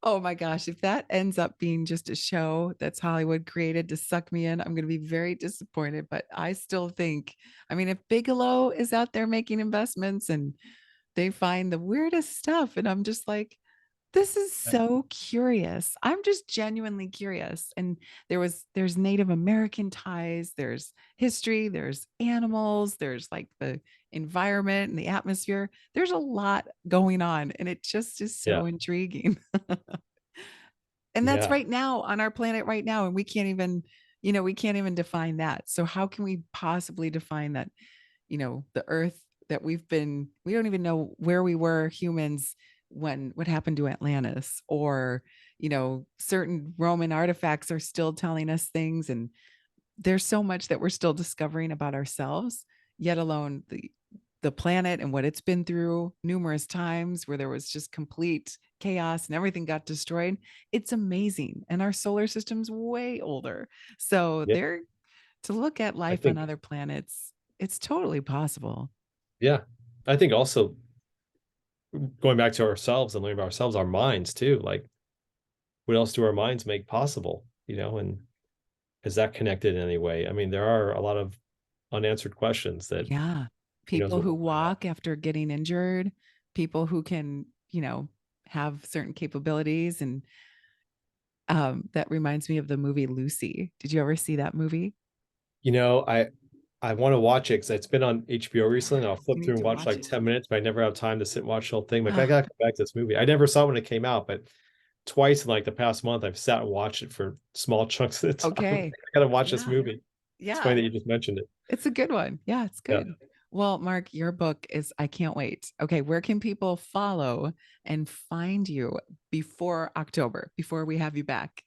Oh my gosh, if that ends up being just a show that's Hollywood created to suck me in, I'm going to be very disappointed. But I still think, I mean, if Bigelow is out there making investments and they find the weirdest stuff, and I'm just like, this is so curious. I'm just genuinely curious. And there's Native American ties, there's history, there's animals, there's like the environment and the atmosphere. There's a lot going on and it just is Yeah. so intriguing. And that's Yeah. right now on our planet right now, and we can't even define that. So how can we possibly define that, the earth that we don't even know where we were humans when what happened to Atlantis, or certain Roman artifacts are still telling us things, and there's so much that we're still discovering about ourselves, yet alone the planet and what it's been through numerous times where there was just complete chaos and everything got destroyed. It's amazing, and our solar system's way older, so Yeah. there to look at I life on think, other planets, it's totally possible. yeah. I think also going back to ourselves and learning about ourselves, our minds too. Like, what else do our minds make possible? And is that connected in any way? I mean, there are a lot of unanswered questions that Yeah. who knows People what who we'll find out. walk after getting injured, people who can, have certain capabilities. And that reminds me of the movie Lucy. Did you ever see that movie? You know, I I want to watch it because it's been on HBO recently, and I'll You flip through need and to watch watch like it. 10 minutes, but I never have time to sit and watch the whole thing. Like, I Oh, gotta come back to this movie. I never saw it when it came out, but twice in like the past month, I've sat and watched it for small chunks of the time. okay. I gotta watch this Yeah. movie. It's funny Yeah. that you just mentioned it. It's a good one. Yeah, it's Yeah. good. Well, Mark, your book is, I can't wait. Okay, where can people follow and find you before October, before we have you back?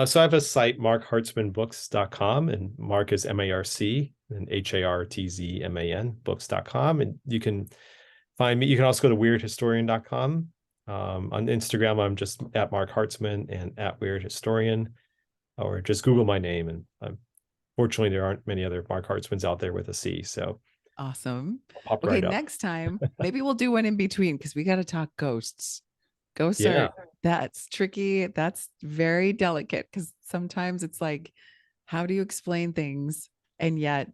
So I have a site, markhartzmanbooks.com, and Mark is MARC and HARTZMAN books.com. And you can find me. You can also go to weirdhistorian.com. On Instagram, I'm just at Marc Hartzman and at Weird Historian, or just Google my name. And fortunately, there aren't many other Marc Hartzmans out there with a C. So Awesome. I'll pop Okay, right up. next time, maybe we'll do one in between because we got to talk ghosts. Ghosts are, Yeah. that's tricky. That's very delicate because sometimes it's like, how do you explain things? And yet,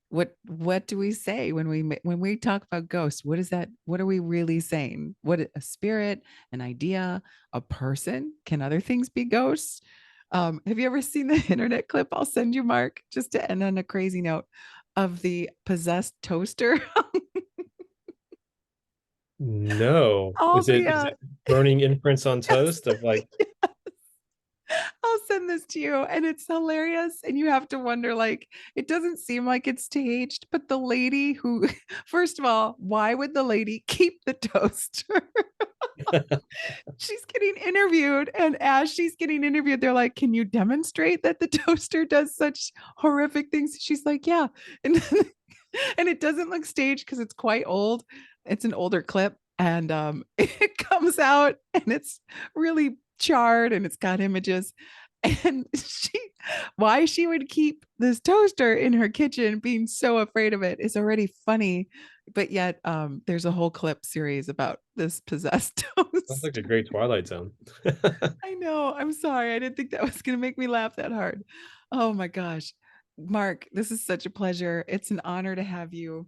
what do we say when we talk about ghosts? What is that? What are we really saying? What, a spirit, an idea, a person? Can other things be ghosts? Have you ever seen the internet clip I'll send you, Mark, just to end on a crazy note, of the possessed toaster? No. All Is the it burning imprints on yes, toast of like, I'll send this to you, and it's hilarious. And you have to wonder, like, it doesn't seem like it's staged, but the lady who, first of all, why would the lady keep the toaster? She's getting interviewed, and as she's getting interviewed, they're like, "Can you demonstrate that the toaster does such horrific things?" She's like, "Yeah," and and it doesn't look staged because it's quite old. It's an older clip, and it comes out and it's really charred and it's got images. And why she would keep this toaster in her kitchen, being so afraid of it, is already funny. But yet, there's a whole clip series about this possessed Sounds like toast. a great Twilight Zone. I know. I'm sorry. I didn't think that was going to make me laugh that hard. Oh my gosh. Mark, this is such a pleasure. It's an honor to have you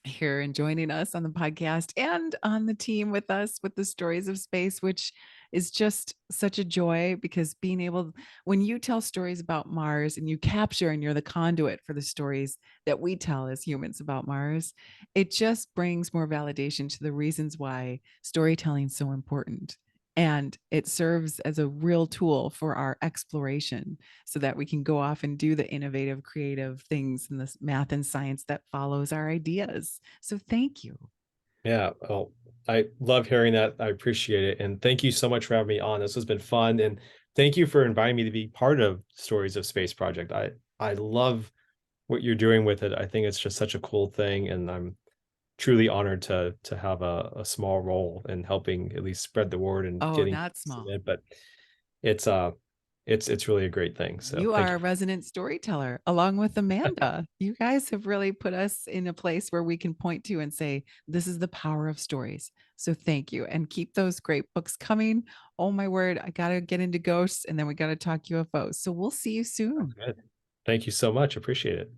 here and joining us on the podcast and on the team with us with the stories of space, which is just such a joy because being able, when you tell stories about Mars and you capture and you're the conduit for the stories that we tell as humans about Mars, it just brings more validation to the reasons why storytelling is so important. And it serves as a real tool for our exploration so that we can go off and do the innovative, creative things in this math and science that follows our ideas. So thank you. Yeah, well, I love hearing that. I appreciate it. And thank you so much for having me on. This has been fun. And thank you for inviting me to be part of Stories of Space Project. I love what you're doing with it. I think it's just such a cool thing. And I'm truly honored to have a small role in helping at least spread the word and Oh, getting not some small. in. But it's it's really a great thing. So You thank are you. a resident storyteller along with Amanda. You guys have really put us in a place where we can point to and say, this is the power of stories. So thank you. And keep those great books coming. Oh my word. I got to get into ghosts and then we got to talk UFOs. So we'll see you Sounds soon. good. Thank you so much. Appreciate it.